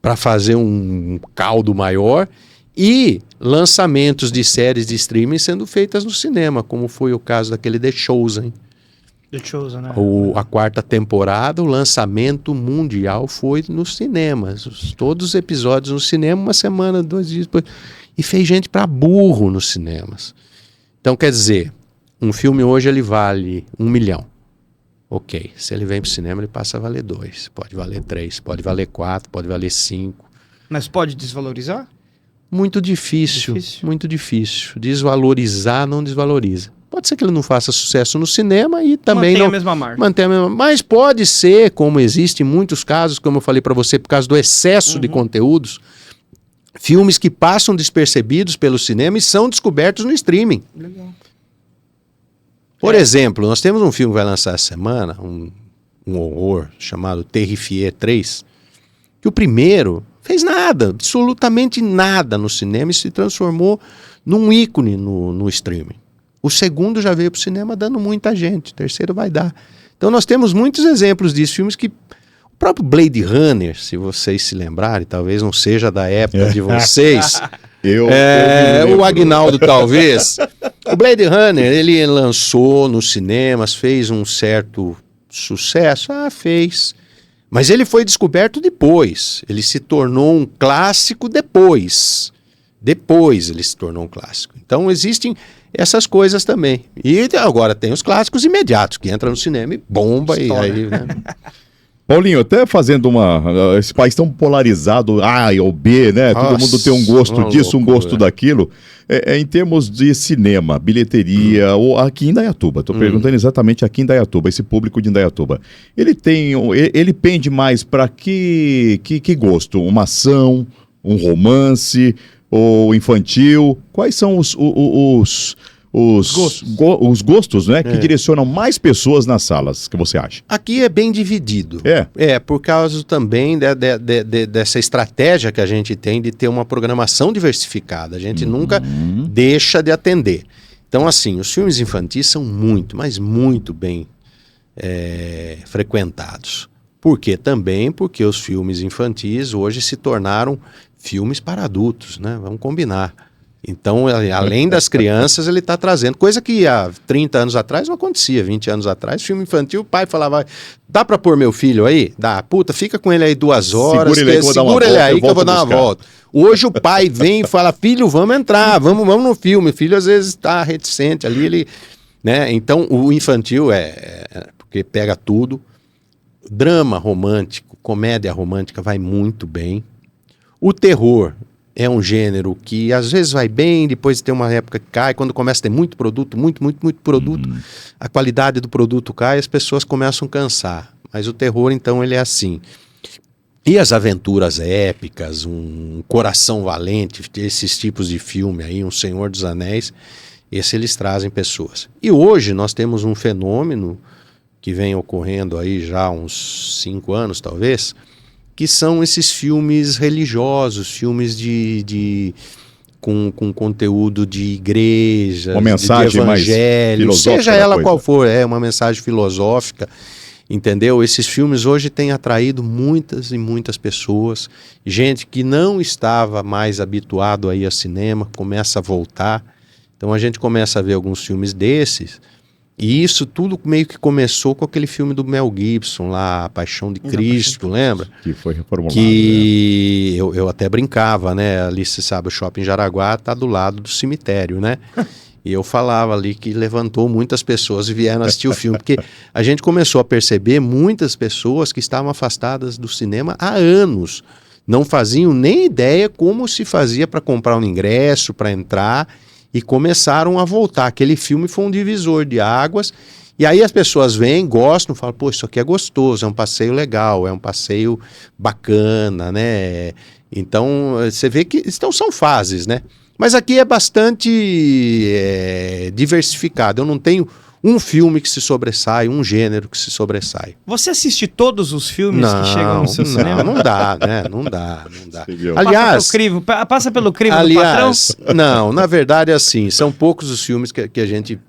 para fazer um caldo maior, e lançamentos de séries de streaming sendo feitas no cinema, como foi o caso daquele The Chosen. The Chosen, né? A 4ª temporada, o lançamento mundial foi nos cinemas. Todos os episódios no cinema, 1 semana, 2 dias depois. E fez gente para burro nos cinemas. Então, quer dizer, um filme hoje ele vale 1 milhão. ok. Se ele vem pro cinema, ele passa a valer 2, pode valer 3, pode valer 4, pode valer 5. Mas pode desvalorizar? Muito difícil, muito difícil. Desvalorizar não desvaloriza. Pode ser que ele não faça sucesso no cinema e também mantém não... a mesma marca. Mantém a mesma... Mas pode ser, como existe em muitos casos, como eu falei para você, por causa do excesso de conteúdos, filmes que passam despercebidos pelo cinema e são descobertos no streaming. Legal. Por exemplo, nós temos um filme que vai lançar essa semana, um horror chamado Terrifier 3, que o primeiro fez nada, absolutamente nada no cinema e se transformou num ícone no streaming. O segundo já veio para o cinema dando muita gente, o terceiro vai dar. Então nós temos muitos exemplos disso, filmes que... O próprio Blade Runner, se vocês se lembrarem, talvez não seja da época de vocês... o Agnaldo talvez. O Blade Runner, ele lançou nos cinemas, fez um certo sucesso. Fez. Mas ele foi descoberto depois. Ele se tornou um clássico depois. Depois ele se tornou um clássico. Então existem essas coisas também. E agora tem os clássicos imediatos, que entram no cinema e bomba. E aí, né? Paulinho, até fazendo esse país tão polarizado, A ou B, né? Todo mundo tem um gosto disso, um gosto daquilo. Em termos de cinema, bilheteria, ou aqui em Indaiatuba, estou perguntando exatamente aqui em Indaiatuba, esse público de Indaiatuba. Ele pende mais para que gosto? Uma ação, um romance, ou infantil? Quais são os gostos, né, que direcionam mais pessoas nas salas, que você acha? Aqui é bem dividido. Por causa também dessa estratégia que a gente tem de ter uma programação diversificada. A gente nunca deixa de atender. Então, assim, os filmes infantis são muito, mas muito bem frequentados. Por quê? Também porque os filmes infantis hoje se tornaram filmes para adultos, né? Vamos combinar. Então, além das crianças, ele está trazendo coisa que há 30 anos atrás não acontecia, 20 anos atrás, filme infantil, o pai falava, dá para pôr meu filho aí? Dá, puta, fica com ele aí 2 horas, segura ele aí que eu vou dar uma volta. Hoje o pai vem e fala, filho, vamos entrar, vamos no filme. O filho às vezes está reticente ali, ele, né? Então, o infantil porque pega tudo. Drama romântico, comédia romântica vai muito bem. O terror é um gênero que às vezes vai bem, depois tem uma época que cai, quando começa a ter muito produto, muito produto, a qualidade do produto cai, as pessoas começam a cansar. Mas o terror, então, ele é assim. E as aventuras épicas, um Coração Valente, esses tipos de filme aí, um Senhor dos Anéis, esse eles trazem pessoas. E hoje nós temos um fenômeno que vem ocorrendo aí já há uns 5 anos, talvez, que são esses filmes religiosos, filmes com conteúdo de igreja, uma mensagem de evangelho, mais seja ela qual for, uma mensagem filosófica, entendeu? Esses filmes hoje têm atraído muitas e muitas pessoas, gente que não estava mais habituado a ir ao cinema, começa a voltar, então a gente começa a ver alguns filmes desses. E isso tudo meio que começou com aquele filme do Mel Gibson lá, A Paixão de Cristo, lembra? Que foi reformulado. Que eu até brincava, né? Ali, você sabe, o Shopping Jaraguá tá do lado do cemitério, né? E eu falava ali que levantou muitas pessoas e vieram assistir o filme, porque a gente começou a perceber muitas pessoas que estavam afastadas do cinema há anos. Não faziam nem ideia como se fazia para comprar um ingresso, para entrar... E começaram a voltar. Aquele filme foi um divisor de águas. E aí as pessoas vêm, gostam, falam, pô, isso aqui é gostoso, é um passeio legal, é um passeio bacana, né? Então, você vê que são fases, né? Mas aqui é bastante diversificado. Eu não tenho um filme que se sobressai, um gênero que se sobressai. Você assiste todos os filmes que chegam no seu cinema? Não dá, né? Não dá. Aliás, passa pelo crivo do patrão? Não, na verdade é assim, são poucos os filmes que a gente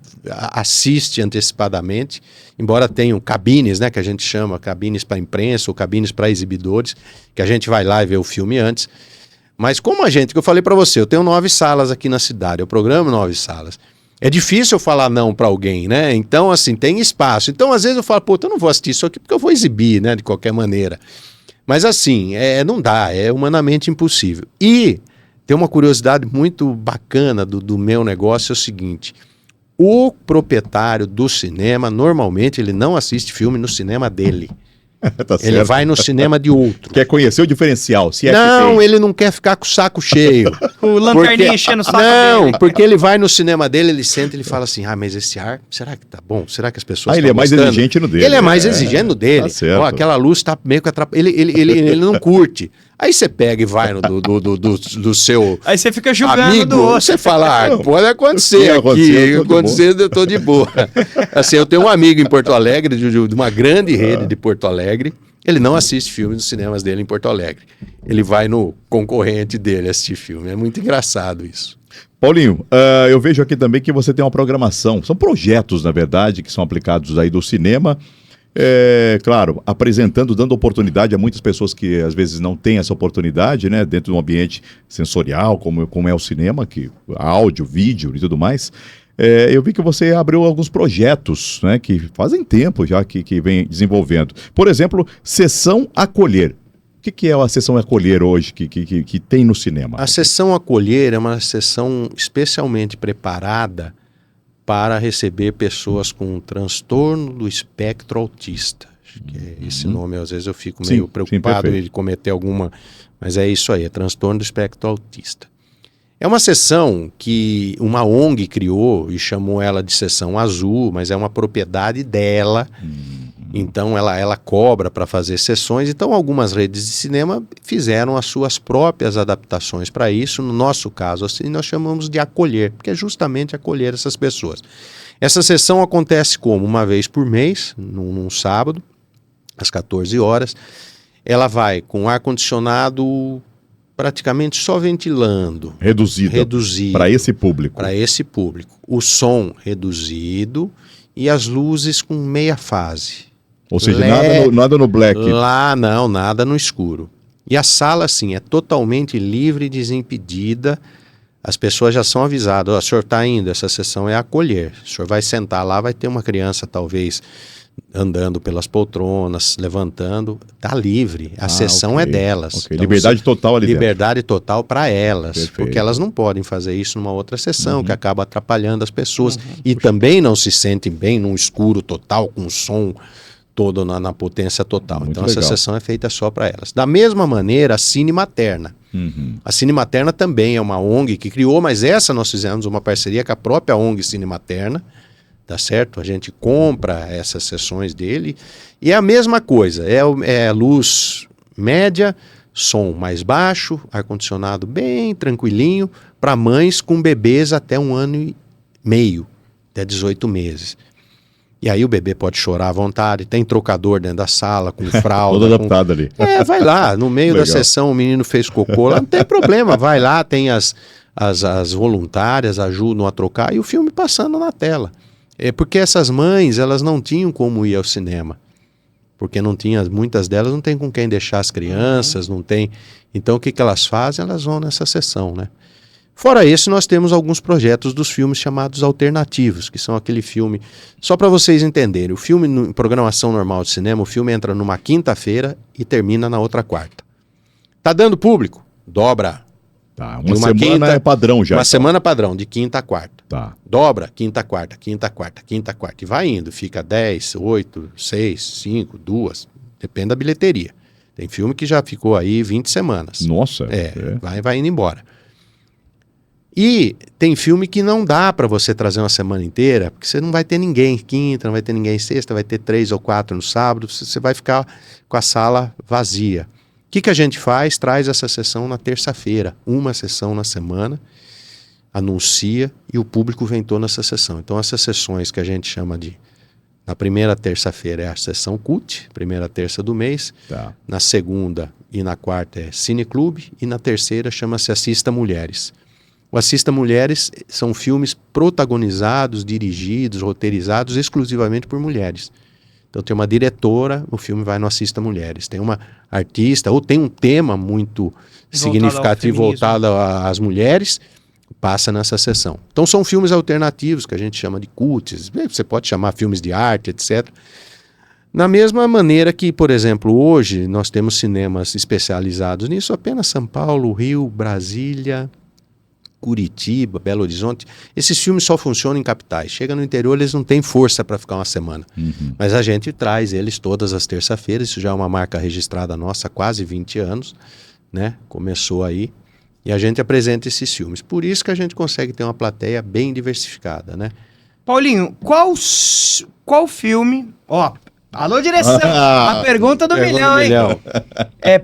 assiste antecipadamente, embora tenham cabines, né, que a gente chama, cabines para imprensa ou cabines para exibidores, que a gente vai lá e vê o filme antes. Mas como que eu falei para você, eu tenho 9 salas aqui na cidade, eu programo 9 salas. É difícil eu falar não para alguém, né? Então, assim, tem espaço. Então, às vezes eu falo, pô, eu não vou assistir isso aqui porque eu vou exibir, né? De qualquer maneira. Mas, assim, não dá, é humanamente impossível. E tem uma curiosidade muito bacana do meu negócio, é o seguinte, O proprietário do cinema, normalmente, ele não assiste filme no cinema dele. Tá Ele certo. vai no cinema de outro. Quer conhecer o diferencial, se é que Não, tem. ele não quer ficar com o saco cheio. O lanterninha enchendo o saco Não, dele. porque ele vai no cinema dele, ele senta e ele fala assim, mas esse ar, será que tá bom? Será que as pessoas Ele estão é mais gostando? exigente no dele. Ele é mais exigente no dele. Tá certo. Ó, aquela luz tá meio que atrapalhando. Ele não curte. Aí você pega e vai no do seu Aí você fica julgando amigo, do outro. você fala, pode acontecer Não, aqui, aconteceu, eu tô de boa. Assim, eu tenho um amigo em Porto Alegre, de uma grande rede de Porto Alegre, ele não assiste filmes nos cinemas dele em Porto Alegre. Ele vai no concorrente dele assistir filme. É muito engraçado isso. Paulinho, eu vejo aqui também que você tem uma programação. São projetos, na verdade, que são aplicados aí do cinema. Claro, apresentando, dando oportunidade a muitas pessoas que às vezes não têm essa oportunidade, né? Dentro de um ambiente sensorial, como é o cinema, que áudio, vídeo e tudo mais. Eu vi que você abriu alguns projetos, né, que fazem tempo já que vem desenvolvendo. Por exemplo, Sessão Acolher. O que é a Sessão Acolher hoje que tem no cinema? A Sessão Acolher é uma sessão especialmente preparada para receber pessoas com transtorno do espectro autista. Acho que esse nome, às vezes eu fico meio preocupado de cometer alguma... Mas é isso aí, é transtorno do espectro autista. É uma sessão que uma ONG criou e chamou ela de Sessão Azul, mas é uma propriedade dela. Então ela cobra para fazer sessões. Então algumas redes de cinema fizeram as suas próprias adaptações para isso. No nosso caso, assim, nós chamamos de acolher, porque é justamente acolher essas pessoas. Essa sessão acontece como? Uma vez por mês, num sábado, às 14 horas. Ela vai com ar-condicionado praticamente só ventilando. Reduzido. Para esse público. Para esse público. O som reduzido e as luzes com meia fase. Ou seja, nada no black. Lá não, nada no escuro. E a sala, assim, é totalmente livre e desimpedida. As pessoas já são avisadas. O senhor está indo, essa sessão é acolher. O senhor vai sentar lá, vai ter uma criança, talvez, andando pelas poltronas, levantando. Está livre. A sessão é delas. Então, liberdade total ali Liberdade total para elas. Perfeito. Porque elas não podem fazer isso numa outra sessão, que acaba atrapalhando as pessoas. E também não se sentem bem num escuro total, com som todo na potência total. Muito então legal. essa sessão é feita só para elas. Da mesma maneira, a Cine Materna. A Cine Materna também é uma ONG que criou, mas essa nós fizemos uma parceria com a própria ONG Cine Materna, tá certo? A gente compra essas sessões dele e é a mesma coisa, é luz média, som mais baixo, ar-condicionado bem tranquilinho, para mães com bebês até 1 ano e meio, até 18 meses. E aí o bebê pode chorar à vontade, tem trocador dentro da sala, com fralda. Todo adaptado ali. Vai lá, no meio da sessão o menino fez cocô, lá não tem problema, vai lá, tem as voluntárias, ajudam a trocar e o filme passando na tela. É porque essas mães, elas não tinham como ir ao cinema, porque não tinha, muitas delas não tem com quem deixar as crianças, não tem. Então o que elas fazem? Elas vão nessa sessão, né? Fora esse, nós temos alguns projetos dos filmes chamados alternativos, que são aquele filme... Só para vocês entenderem, o filme, em programação normal de cinema, o filme entra numa quinta-feira e termina na outra quarta. Tá dando público? Dobra. Tá, uma semana quinta, é padrão já. Uma semana padrão, de quinta a quarta. Tá. Dobra, quinta, quarta, quinta, quarta, quinta, quarta. E vai indo, fica 10, 8, 6, 5, 2, depende da bilheteria. Tem filme que já ficou aí 20 semanas. Nossa. Vai indo embora. E tem filme que não dá para você trazer uma semana inteira, porque você não vai ter ninguém quinta, não vai ter ninguém sexta, vai ter 3 ou 4 no sábado, você vai ficar com a sala vazia. O que a gente faz? Traz essa sessão na terça-feira, uma sessão na semana, anuncia e o público vem todo nessa sessão. Então essas sessões que a gente chama de... Na primeira terça-feira é a sessão CUT, primeira terça do mês. Tá. Na segunda e na quarta é Cineclube e na terceira chama-se Assista Mulheres. O Assista Mulheres são filmes protagonizados, dirigidos, roteirizados exclusivamente por mulheres. Então tem uma diretora, o filme vai no Assista Mulheres. Tem uma artista, ou tem um tema muito significativo voltado às mulheres, passa nessa sessão. Então são filmes alternativos, que a gente chama de cults, você pode chamar filmes de arte, etc. Na mesma maneira que, por exemplo, hoje nós temos cinemas especializados nisso, apenas São Paulo, Rio, Brasília... Curitiba, Belo Horizonte, esses filmes só funcionam em capitais. Chega no interior, eles não têm força para ficar uma semana. Mas a gente traz eles todas as terças-feiras, isso já é uma marca registrada nossa há quase 20 anos, né? Começou aí. E a gente apresenta esses filmes. Por isso que a gente consegue ter uma plateia bem diversificada, né? Paulinho, qual filme... Ó, alô, direção! A pergunta do milhão, hein?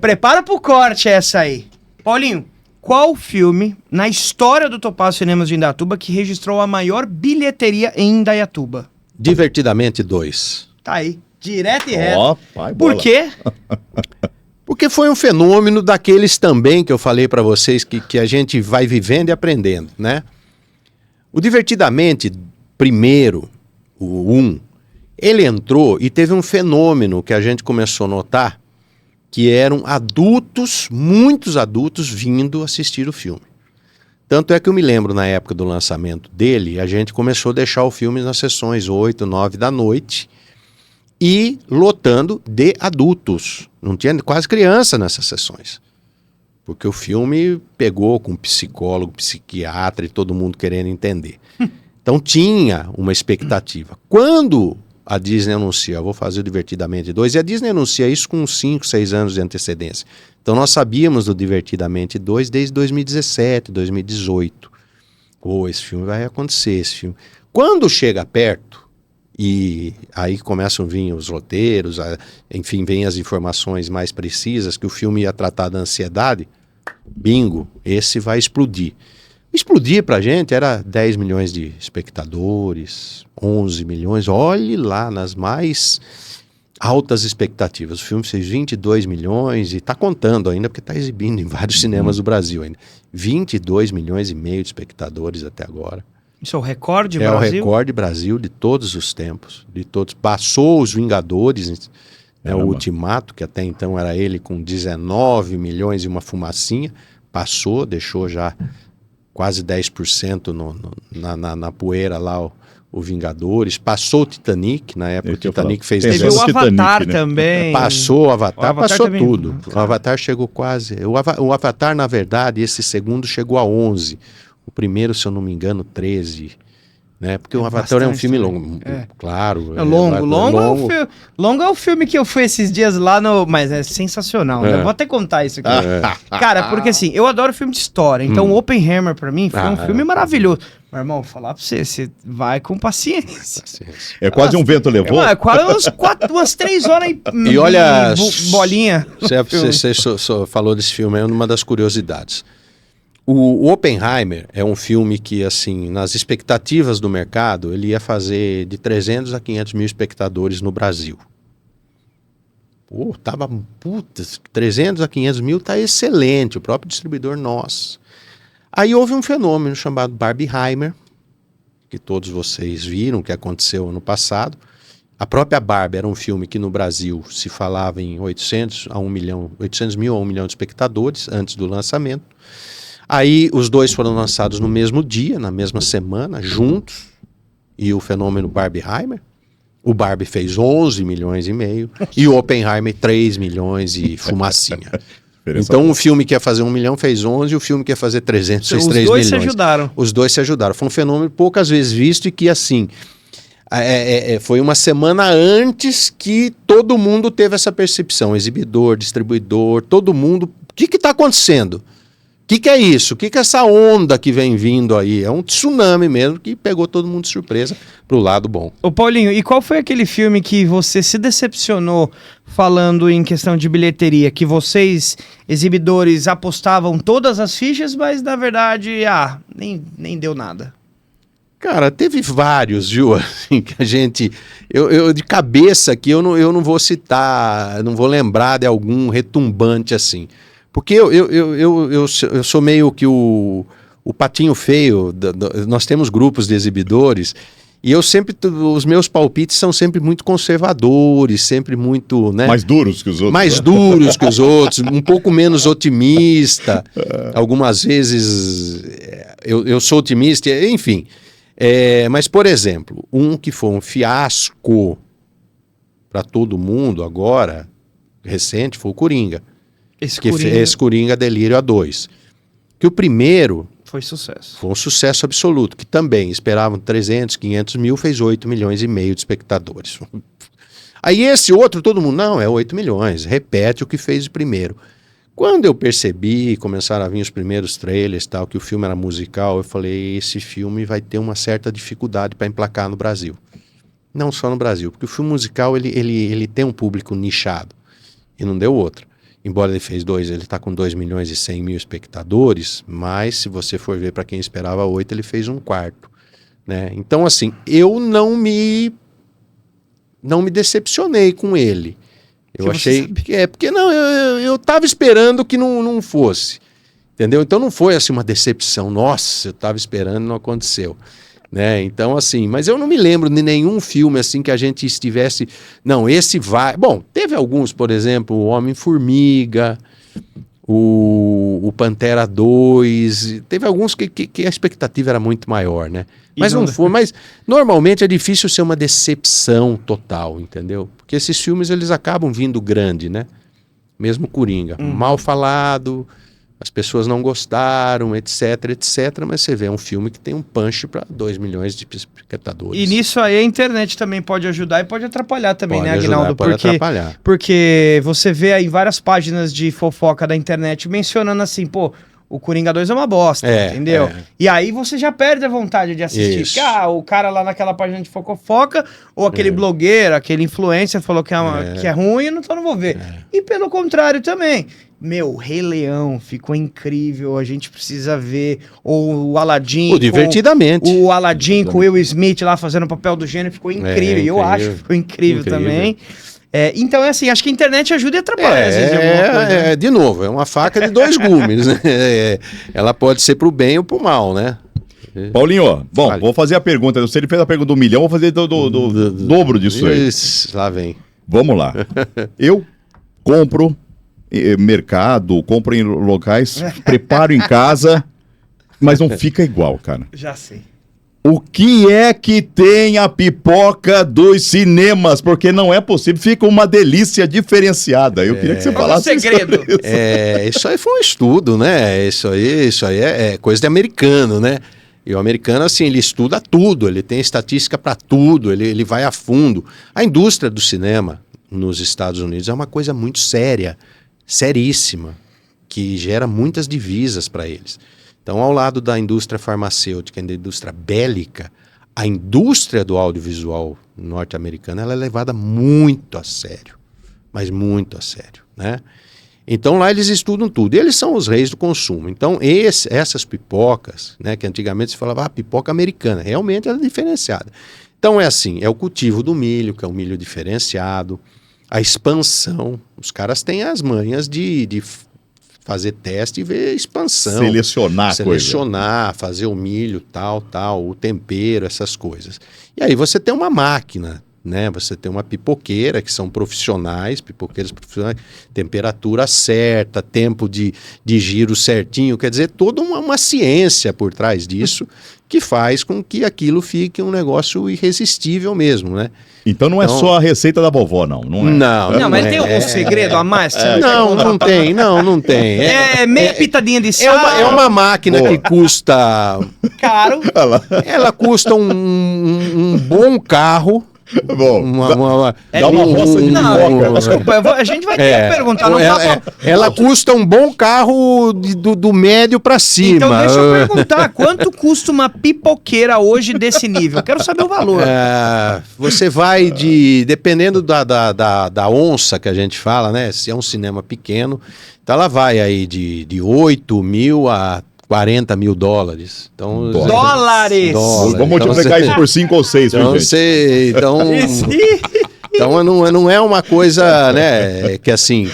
Prepara pro corte essa aí. Paulinho, qual filme na história do Topaz Cinemas de Indaiatuba que registrou a maior bilheteria em Indaiatuba? Divertidamente 2. Tá aí, direto e reto. Ó, pai, bola. Por quê? Porque foi um fenômeno daqueles também que eu falei para vocês que a gente vai vivendo e aprendendo, né? O Divertidamente, primeiro, o 1, ele entrou e teve um fenômeno que a gente começou a notar, que eram adultos, muitos adultos, vindo assistir o filme. Tanto é que eu me lembro, na época do lançamento dele, a gente começou a deixar o filme nas sessões 8, 9 da noite e lotando de adultos. Não tinha quase criança nessas sessões. Porque o filme pegou com psicólogo, psiquiatra e todo mundo querendo entender. Então tinha uma expectativa. Quando a Disney anuncia, vou fazer o Divertidamente 2, e a Disney anuncia isso com 5, 6 anos de antecedência. Então nós sabíamos do Divertidamente 2 desde 2017, 2018. Esse filme vai acontecer, esse filme. Quando chega perto, e aí começam a vir os roteiros, enfim, vem as informações mais precisas, que o filme ia tratar da ansiedade, bingo, esse vai explodir. Explodir pra gente era 10 milhões de espectadores, 11 milhões, olhe lá, nas mais altas expectativas. O filme fez 22 milhões e tá contando ainda, porque tá exibindo em vários cinemas do Brasil ainda. 22 milhões e meio de espectadores até agora. Isso é o recorde Brasil? É o recorde Brasil de todos os tempos, de todos. Passou os Vingadores, né, o Ultimato, que até então era ele com 19 milhões e uma fumacinha, passou, deixou já quase 10% na poeira lá o Vingadores, passou o Titanic, na época o Titanic fez... Teve o Avatar também. Passou o Avatar passou também. Tudo. O Avatar chegou quase... O Avatar, na verdade, esse segundo chegou a 11. O primeiro, se eu não me engano, 13. Né? Porque o Avatar é um filme longo, claro. É longo. Longo é o filme que eu fui esses dias lá no... Mas é sensacional, né? Eu vou até contar isso aqui. Cara, porque assim, eu adoro filme de história. Então, o Oppenheimer, pra mim, foi um filme maravilhoso. Meu irmão, falar pra você vai com paciência. É quase um vento levou? É quase umas 3 horas e olha, bolinha. Você falou desse filme, é uma das curiosidades. O Oppenheimer é um filme que, assim, nas expectativas do mercado, ele ia fazer de 300 a 500 mil espectadores no Brasil. Pô, 300 a 500 mil tá excelente, o próprio distribuidor nosso. Aí houve um fenômeno chamado Barbieheimer, que todos vocês viram, que aconteceu ano passado. A própria Barbie era um filme que no Brasil se falava em 800 mil a 1 milhão de espectadores antes do lançamento. Aí os dois foram lançados no mesmo dia, na mesma semana, juntos, e o fenômeno Barbieheimer. O Barbie fez 11 milhões e meio e o Oppenheimer 3 milhões e fumacinha. Então o filme que ia fazer 1 milhão fez 11 e o filme que ia fazer 300 fez 3 milhões. Os dois se ajudaram. Os dois se ajudaram. Foi um fenômeno poucas vezes visto e que, assim, foi uma semana antes que todo mundo teve essa percepção. Exibidor, distribuidor, todo mundo. O que está acontecendo? O que é isso? O que é essa onda que vem vindo aí? É um tsunami mesmo que pegou todo mundo de surpresa pro lado bom. Ô Paulinho, e qual foi aquele filme que você se decepcionou falando em questão de bilheteria? Que vocês, exibidores, apostavam todas as fichas, mas na verdade, nem deu nada. Cara, teve vários, viu? Assim, que a gente... Eu de cabeça aqui, eu não vou citar, não vou lembrar de algum retumbante assim. Porque eu sou meio que o patinho feio, nós temos grupos de exibidores, e os meus palpites são sempre muito conservadores, sempre muito... Né, mais duros que os outros. Mais duros que os outros, um pouco menos otimista. Algumas vezes eu sou otimista, enfim. Mas, por exemplo, um que foi um fiasco para todo mundo agora, recente, foi o Coringa. Esse Coringa Delírio A2. Que o primeiro Foi sucesso. Foi um sucesso absoluto, que também esperavam 300, 500 mil, fez 8 milhões e meio de espectadores. Aí esse outro, todo mundo, não, é 8 milhões, repete o que fez o primeiro. Quando eu percebi, começaram a vir os primeiros trailers, tal, que o filme era musical, eu falei, esse filme vai ter uma certa dificuldade para emplacar no Brasil. Não só no Brasil, porque o filme musical ele tem um público nichado, e não deu outra. Embora ele fez 2, ele está com 2 milhões e 100 mil espectadores, mas se você for ver para quem esperava 8, ele fez 1/4. Né? Então, assim, eu não me decepcionei com ele. Eu achei que porque não, eu tava esperando que não fosse. Entendeu? Então não foi assim uma decepção. Nossa, eu tava esperando e não aconteceu. Né? Então, assim, mas eu não me lembro de nenhum filme assim que a gente estivesse. Não, esse vai. Bom, teve alguns, por exemplo, o Homem-Formiga, o Pantera 2. Teve alguns que a expectativa era muito maior, né? Mas não foi. Mas normalmente é difícil ser uma decepção total, entendeu? Porque esses filmes eles acabam vindo grande, né? Mesmo Coringa. Mal falado. As pessoas não gostaram, etc, etc. Mas você vê, é um filme que tem um punch para 2 milhões de espectadores. E nisso aí a internet também pode ajudar e pode atrapalhar também, pode né, Aguinaldo? Pode atrapalhar. Porque você vê aí várias páginas de fofoca da internet mencionando assim, pô, o Coringa 2 é uma bosta, entendeu? E aí você já perde a vontade de assistir. Porque, o cara lá naquela página de fofoca, ou aquele blogueiro, aquele influencer falou que é ruim, então não vou ver. E pelo contrário também. Meu, Rei Leão ficou incrível, a gente precisa ver. Ou o Aladdin. Divertidamente. O Aladdin com o Will Smith lá fazendo o papel do gênio ficou incrível. E eu acho que ficou incrível também. Então é assim, acho que a internet ajuda e atrapalha às vezes alguma coisa. Né? De novo, é uma faca de 2 gumes, né? Ela pode ser pro bem ou pro mal, né? Paulinho, bom, vou fazer a pergunta. Se ele fez a pergunta do 1 milhão, vou fazer do dobro disso aí. Lá vem. Vamos lá. Eu compro mercado, compro em locais, preparo em casa, mas não fica igual, cara. Já sei. O que é que tem a pipoca dos cinemas? Porque não é possível, fica uma delícia diferenciada. Eu queria que você falasse o segredo. Isso aí foi um estudo, né? Isso aí é coisa de americano, né? E o americano, assim, ele estuda tudo, ele tem estatística para tudo, ele vai a fundo. A indústria do cinema nos Estados Unidos é uma coisa muito séria, seríssima, que gera muitas divisas para eles. Então, ao lado da indústria farmacêutica e da indústria bélica, a indústria do audiovisual norte-americana ela é levada muito a sério, mas muito a sério, né? Então, lá eles estudam tudo. E eles são os reis do consumo. Então, essas pipocas, né, que antigamente se falava, pipoca americana, realmente ela é diferenciada. Então, é assim, é o cultivo do milho, que é um milho diferenciado, a expansão. Os caras têm as manhas de fazer teste e ver expansão. Selecionar, fazer o milho, tal, o tempero, essas coisas. E aí você tem uma máquina, né? Você tem uma pipoqueira, que são pipoqueiros profissionais, temperatura certa, tempo de giro certinho, quer dizer, toda uma ciência por trás disso, que faz com que aquilo fique um negócio irresistível mesmo, né? Então não é só a receita da vovó, não é? Não, mas tem algum segredo a mais? Não tem. É meia pitadinha de sal. É uma máquina que custa... Caro. Ela custa um bom carro. Bom, dá uma roça de pipoca. Desculpa, a gente vai ter que perguntar. Ela custa um bom carro do médio para cima. Então deixa eu perguntar, quanto custa uma pipoqueira hoje desse nível? Quero saber o valor. Você vai dependendo da onça que a gente fala, né? Se é um cinema pequeno, então ela vai aí de 8 mil a 40 mil dólares. Então, dólares! Vamos multiplicar isso por 5 ou 6, gente. Então não é uma coisa, né, que assim,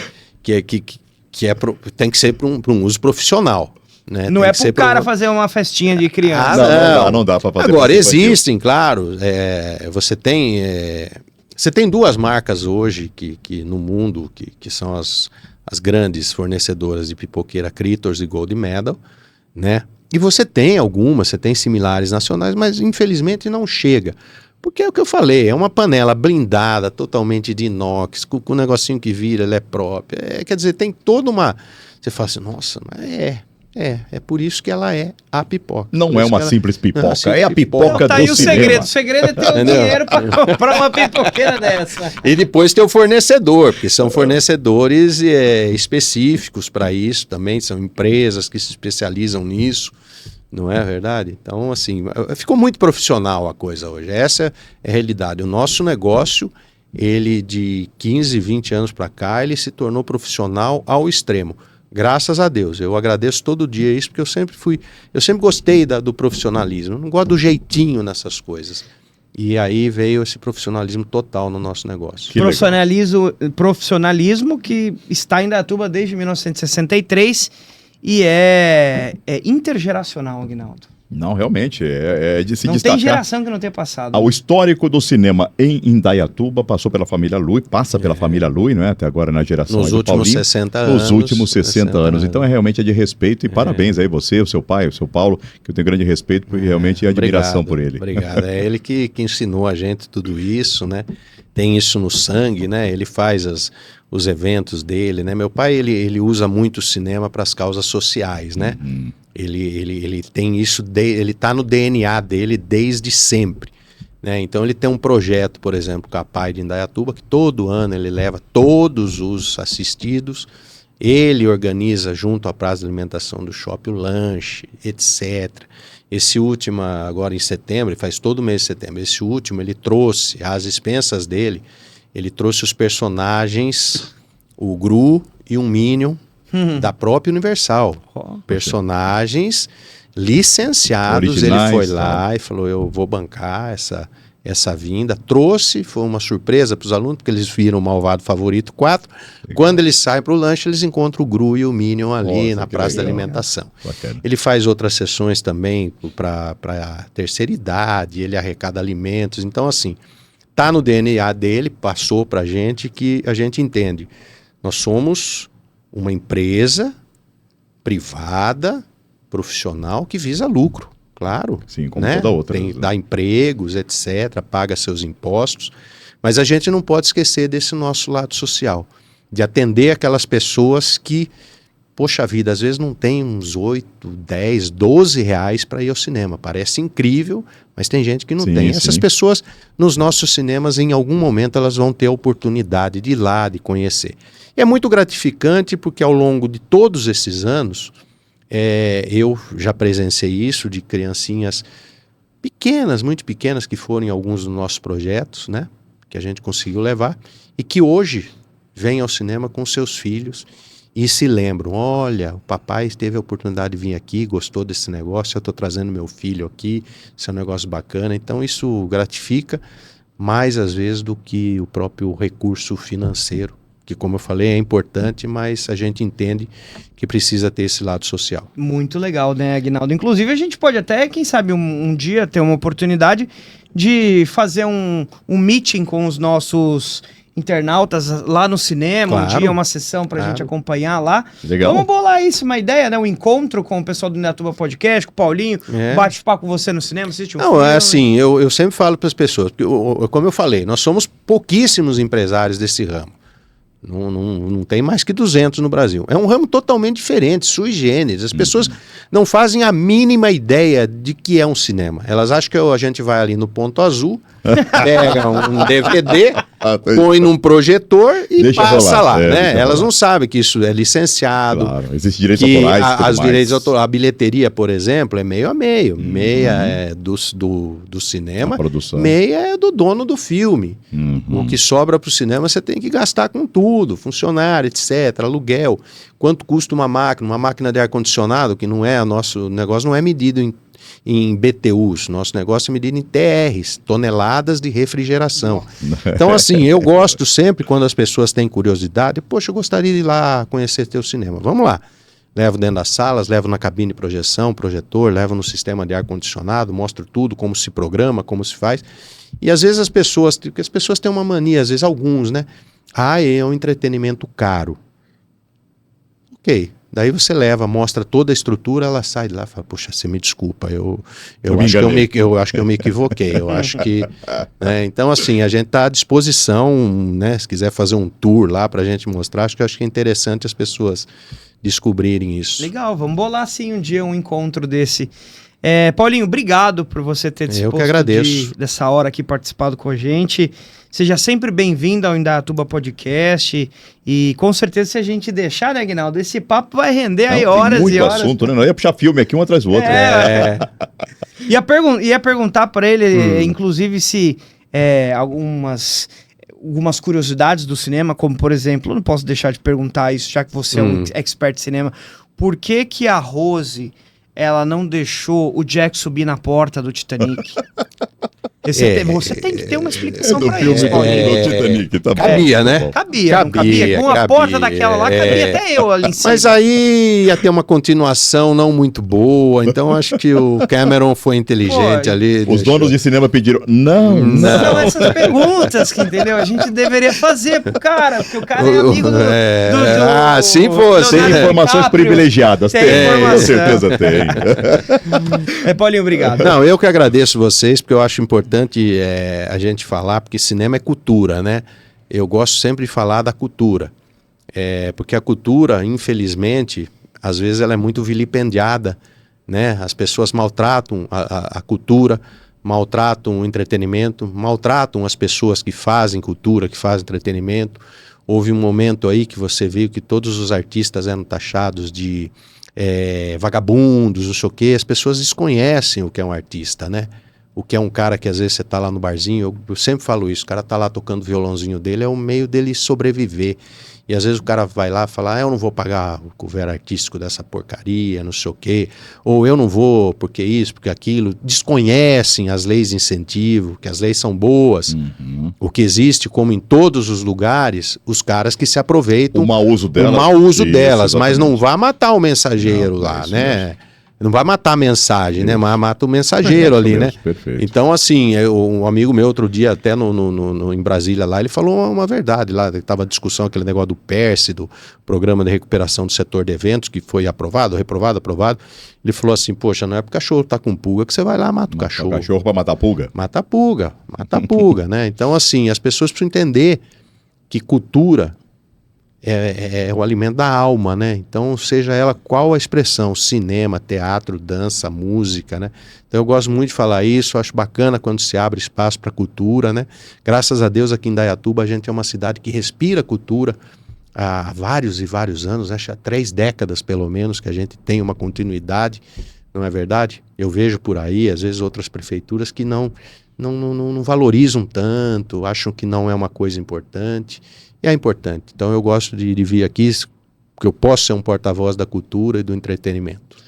tem que ser para um uso profissional. Né? Não tem é pro cara fazer uma festinha de criança. Não dá para fazer. Agora, existem, claro, você tem 2 marcas hoje que no mundo, que são as grandes fornecedoras de pipoqueira, Critters e Gold Medal, né? E você tem similares nacionais, mas infelizmente não chega. Porque é o que eu falei, é uma panela blindada, totalmente de inox, com o negocinho que vira, ela é própria. Quer dizer, tem toda uma... Você fala assim, nossa, mas É por isso que ela é a pipoca. Não é uma simples pipoca, é a pipoca Então, tá do aí o cinema. segredo. O segredo é ter o dinheiro para comprar uma pipoqueira dessa. E depois tem o fornecedor, porque são fornecedores específicos para isso também, são empresas que se especializam nisso, não é verdade? Então, assim, ficou muito profissional a coisa hoje. Essa é a realidade. O nosso negócio, ele de 15, 20 anos para cá, ele se tornou profissional ao extremo. Graças a Deus, eu agradeço todo dia isso, porque eu sempre gostei do profissionalismo, eu não gosto do jeitinho nessas coisas. E aí veio esse profissionalismo total no nosso negócio. Profissionalismo que está em Indaiatuba desde 1963 e é intergeracional, Aguinaldo. Não, realmente, é de se não destacar. Não tem geração que não tenha passado. O histórico do cinema em Indaiatuba passou pela família Lui, passa pela família Lui, não é? Até agora na geração Nos do últimos Paulinho. 60 anos. Nos últimos 60 anos. Então realmente é de respeito e parabéns aí você, o seu pai, o seu Paulo, que eu tenho grande respeito e realmente admiração por ele. Obrigado, é ele que ensinou a gente tudo isso, né? Tem isso no sangue, né? Ele faz os eventos dele, né? Meu pai, ele usa muito o cinema para as causas sociais, né? Ele tem isso, ele está no DNA dele desde sempre, né? Então ele tem um projeto, por exemplo, com a Pai de Indaiatuba, que todo ano ele leva todos os assistidos, ele organiza junto à praça de alimentação do shopping o lanche, etc. Esse último, agora em setembro, ele faz todo mês de setembro, esse último ele trouxe, às expensas dele, ele trouxe os personagens, o Gru e um Minion, da própria Universal. Personagens licenciados. Originais, ele foi lá e falou, eu vou bancar essa vinda. Trouxe, foi uma surpresa para os alunos, porque eles viram o Malvado Favorito 4. Legal. Quando eles saem para o lanche, eles encontram o Gru e o Minion ali na praça da alimentação. Bacana. Ele faz outras sessões também para a terceira idade, ele arrecada alimentos. Então, assim, tá no DNA dele, passou para a gente que a gente entende. Nós somos uma empresa privada, profissional, que visa lucro, claro. Sim, como toda outra. Dá empregos, etc., paga seus impostos, mas a gente não pode esquecer desse nosso lado social, de atender aquelas pessoas que, poxa vida, às vezes não tem uns 8, 10, 12 reais para ir ao cinema. Parece incrível, mas tem gente que não tem. Essas pessoas, nos nossos cinemas, em algum momento, elas vão ter a oportunidade de ir lá, de conhecer. E é muito gratificante porque ao longo de todos esses anos, eu já presenciei isso de criancinhas pequenas, muito pequenas, que foram em alguns dos nossos projetos, né, que a gente conseguiu levar, e que hoje vêm ao cinema com seus filhos e se lembram, olha, o papai teve a oportunidade de vir aqui, gostou desse negócio, eu estou trazendo meu filho aqui, isso é um negócio bacana. Então isso gratifica mais às vezes do que o próprio recurso financeiro, que, como eu falei, é importante, mas a gente entende que precisa ter esse lado social. Muito legal, né, Aguinaldo? Inclusive, a gente pode até, quem sabe, um dia ter uma oportunidade de fazer um meeting com os nossos internautas lá no cinema, claro. Um dia, uma sessão pra gente acompanhar lá. Legal. Vamos bolar isso, uma ideia, né? Um encontro com o pessoal do Indaiatuba Podcast, com o Paulinho, bate-papo com você no cinema, assiste um filme. Não, é assim, eu sempre falo para as pessoas, porque, como eu falei, nós somos pouquíssimos empresários desse ramo. Não tem mais que 200 no Brasil. É um ramo totalmente diferente, sui generis. As pessoas não fazem a mínima ideia de que é um cinema. Elas acham que a gente vai ali no Ponto Azul, pega um DVD, põe num projetor e deixa passa rolar. Lá. Né? Elas não sabem que isso é licenciado. Claro, existem direitos autorais. A bilheteria, por exemplo, é meio a meio. Meia é do cinema, meia é do dono do filme. O que sobra para o cinema você tem que gastar com tudo, funcionário, etc., aluguel. Quanto custa uma máquina de ar-condicionado, que não é, o nosso negócio não é medido em BTUs, nosso negócio é medido em TRs, toneladas de refrigeração. Então, assim, eu gosto sempre, quando as pessoas têm curiosidade, poxa, eu gostaria de ir lá conhecer teu cinema. Vamos lá. Levo dentro das salas, levo na cabine de projeção, projetor, levo no sistema de ar-condicionado, mostro tudo, como se programa, como se faz. E às vezes as pessoas têm uma mania, às vezes alguns, né? É um entretenimento caro. Ok. Daí você leva, mostra toda a estrutura, ela sai de lá e fala, poxa, você me desculpa, eu acho que eu me equivoquei, eu acho que... Né? Então, assim, a gente está à disposição, né? Se quiser fazer um tour lá para a gente mostrar, acho que é interessante as pessoas descobrirem isso. Legal, vamos bolar sim um dia um encontro desse. Paulinho, obrigado por você ter disposto Eu que agradeço. dessa hora aqui participado com a gente. Seja sempre bem-vindo ao Indaiatuba Podcast. E com certeza, se a gente deixar, né, Aguinaldo, esse papo vai render aí horas e horas. Muito assunto, né? Não ia puxar filme aqui um atrás do outro. Ia perguntar para ele, inclusive, se algumas curiosidades do cinema, como por exemplo, eu não posso deixar de perguntar isso, já que você é um expert de cinema. Por que a Rose, ela não deixou o Jack subir na porta do Titanic? Você tem que ter uma explicação pra isso, Paulinho. Titanic, tá bom. Cabia, né? Cabia. Com a porta daquela lá, cabia até eu ali em cima. Mas aí ia ter uma continuação não muito boa, então acho que o Cameron foi inteligente ali. Os donos de cinema pediram, não. São essas perguntas que, entendeu? A gente deveria fazer pro cara, porque o cara é amigo do se fosse. Tem informações privilegiadas. Tem, com certeza tem. Paulinho, obrigado. Não, eu que agradeço vocês, porque eu acho importante a gente falar, porque cinema é cultura, né? Eu gosto sempre de falar da cultura, porque a cultura, infelizmente, às vezes ela é muito vilipendiada, né? As pessoas maltratam a cultura, maltratam o entretenimento, maltratam as pessoas que fazem cultura, que fazem entretenimento. Houve um momento aí que você viu que todos os artistas eram taxados de vagabundos, não sei o quê. As pessoas desconhecem o que é um artista, né? O que é um cara que às vezes você tá lá no barzinho, eu sempre falo isso, o cara tá lá tocando o violãozinho dele, é o meio dele sobreviver. E às vezes o cara vai lá e fala, eu não vou pagar o couvert artístico dessa porcaria, não sei o quê, ou eu não vou porque isso, porque aquilo. Desconhecem as leis de incentivo, que as leis são boas. O que existe, como em todos os lugares, os caras que se aproveitam. O mau uso delas. O mau uso delas, mas não vai matar o mensageiro lá, né? Mesmo. Não vai matar a mensagem, né? Mas mata o mensageiro ali, mesmo, né? Perfeito. Então, assim, um amigo meu outro dia, até em Brasília lá, ele falou uma verdade lá, estava discussão, aquele negócio do PERSE, do Programa de Recuperação do Setor de Eventos, que foi aprovado. Ele falou assim, poxa, não é porque o cachorro tá com pulga que você vai lá e mata o cachorro. O cachorro para matar a pulga? Mata a pulga, né? Então, assim, as pessoas precisam entender que cultura é o alimento da alma, né? Então, seja ela qual a expressão, cinema, teatro, dança, música, né? Então, eu gosto muito de falar isso, acho bacana quando se abre espaço para cultura, né? Graças a Deus, aqui em Indaiatuba, a gente é uma cidade que respira cultura há vários e vários anos, acho há 3 décadas, pelo menos, que a gente tem uma continuidade, não é verdade? Eu vejo por aí, às vezes, outras prefeituras que não valorizam tanto, acham que não é uma coisa importante. E é importante. Então eu gosto de vir aqui, porque eu posso ser um porta-voz da cultura e do entretenimento.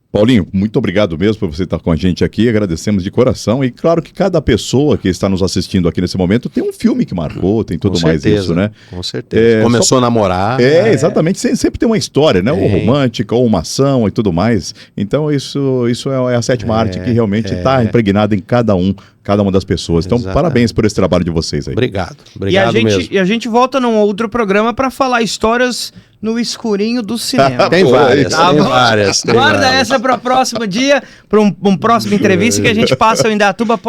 Paulinho, muito obrigado mesmo por você estar com a gente aqui, agradecemos de coração, e claro que cada pessoa que está nos assistindo aqui nesse momento tem um filme que marcou, tem tudo mais isso, né? Com certeza, começou a namorar. Exatamente, sempre tem uma história, né? Ou romântica, ou uma ação e tudo mais, então isso é a sétima arte que realmente está impregnada em cada uma das pessoas. Então, parabéns por esse trabalho de vocês aí. Obrigado mesmo. E a gente volta num outro programa para falar histórias no escurinho do cinema. Tem várias. Guarda essa para o próximo dia, para um próximo entrevista que a gente passa o Indaiatuba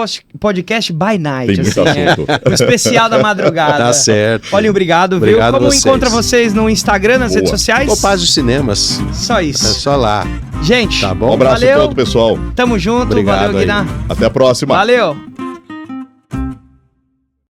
Podcast by Night. Tem muito assunto. O especial da madrugada. Tá certo. Paulinho, obrigado. Obrigado Como vocês. encontra vocês no Instagram, nas redes sociais? Topaz dos Cinemas. Só isso. É só lá. Gente, tá bom? Um abraço valeu. todo, pessoal. Tamo junto. Obrigado valeu, Guiná. Até a próxima. Valeu.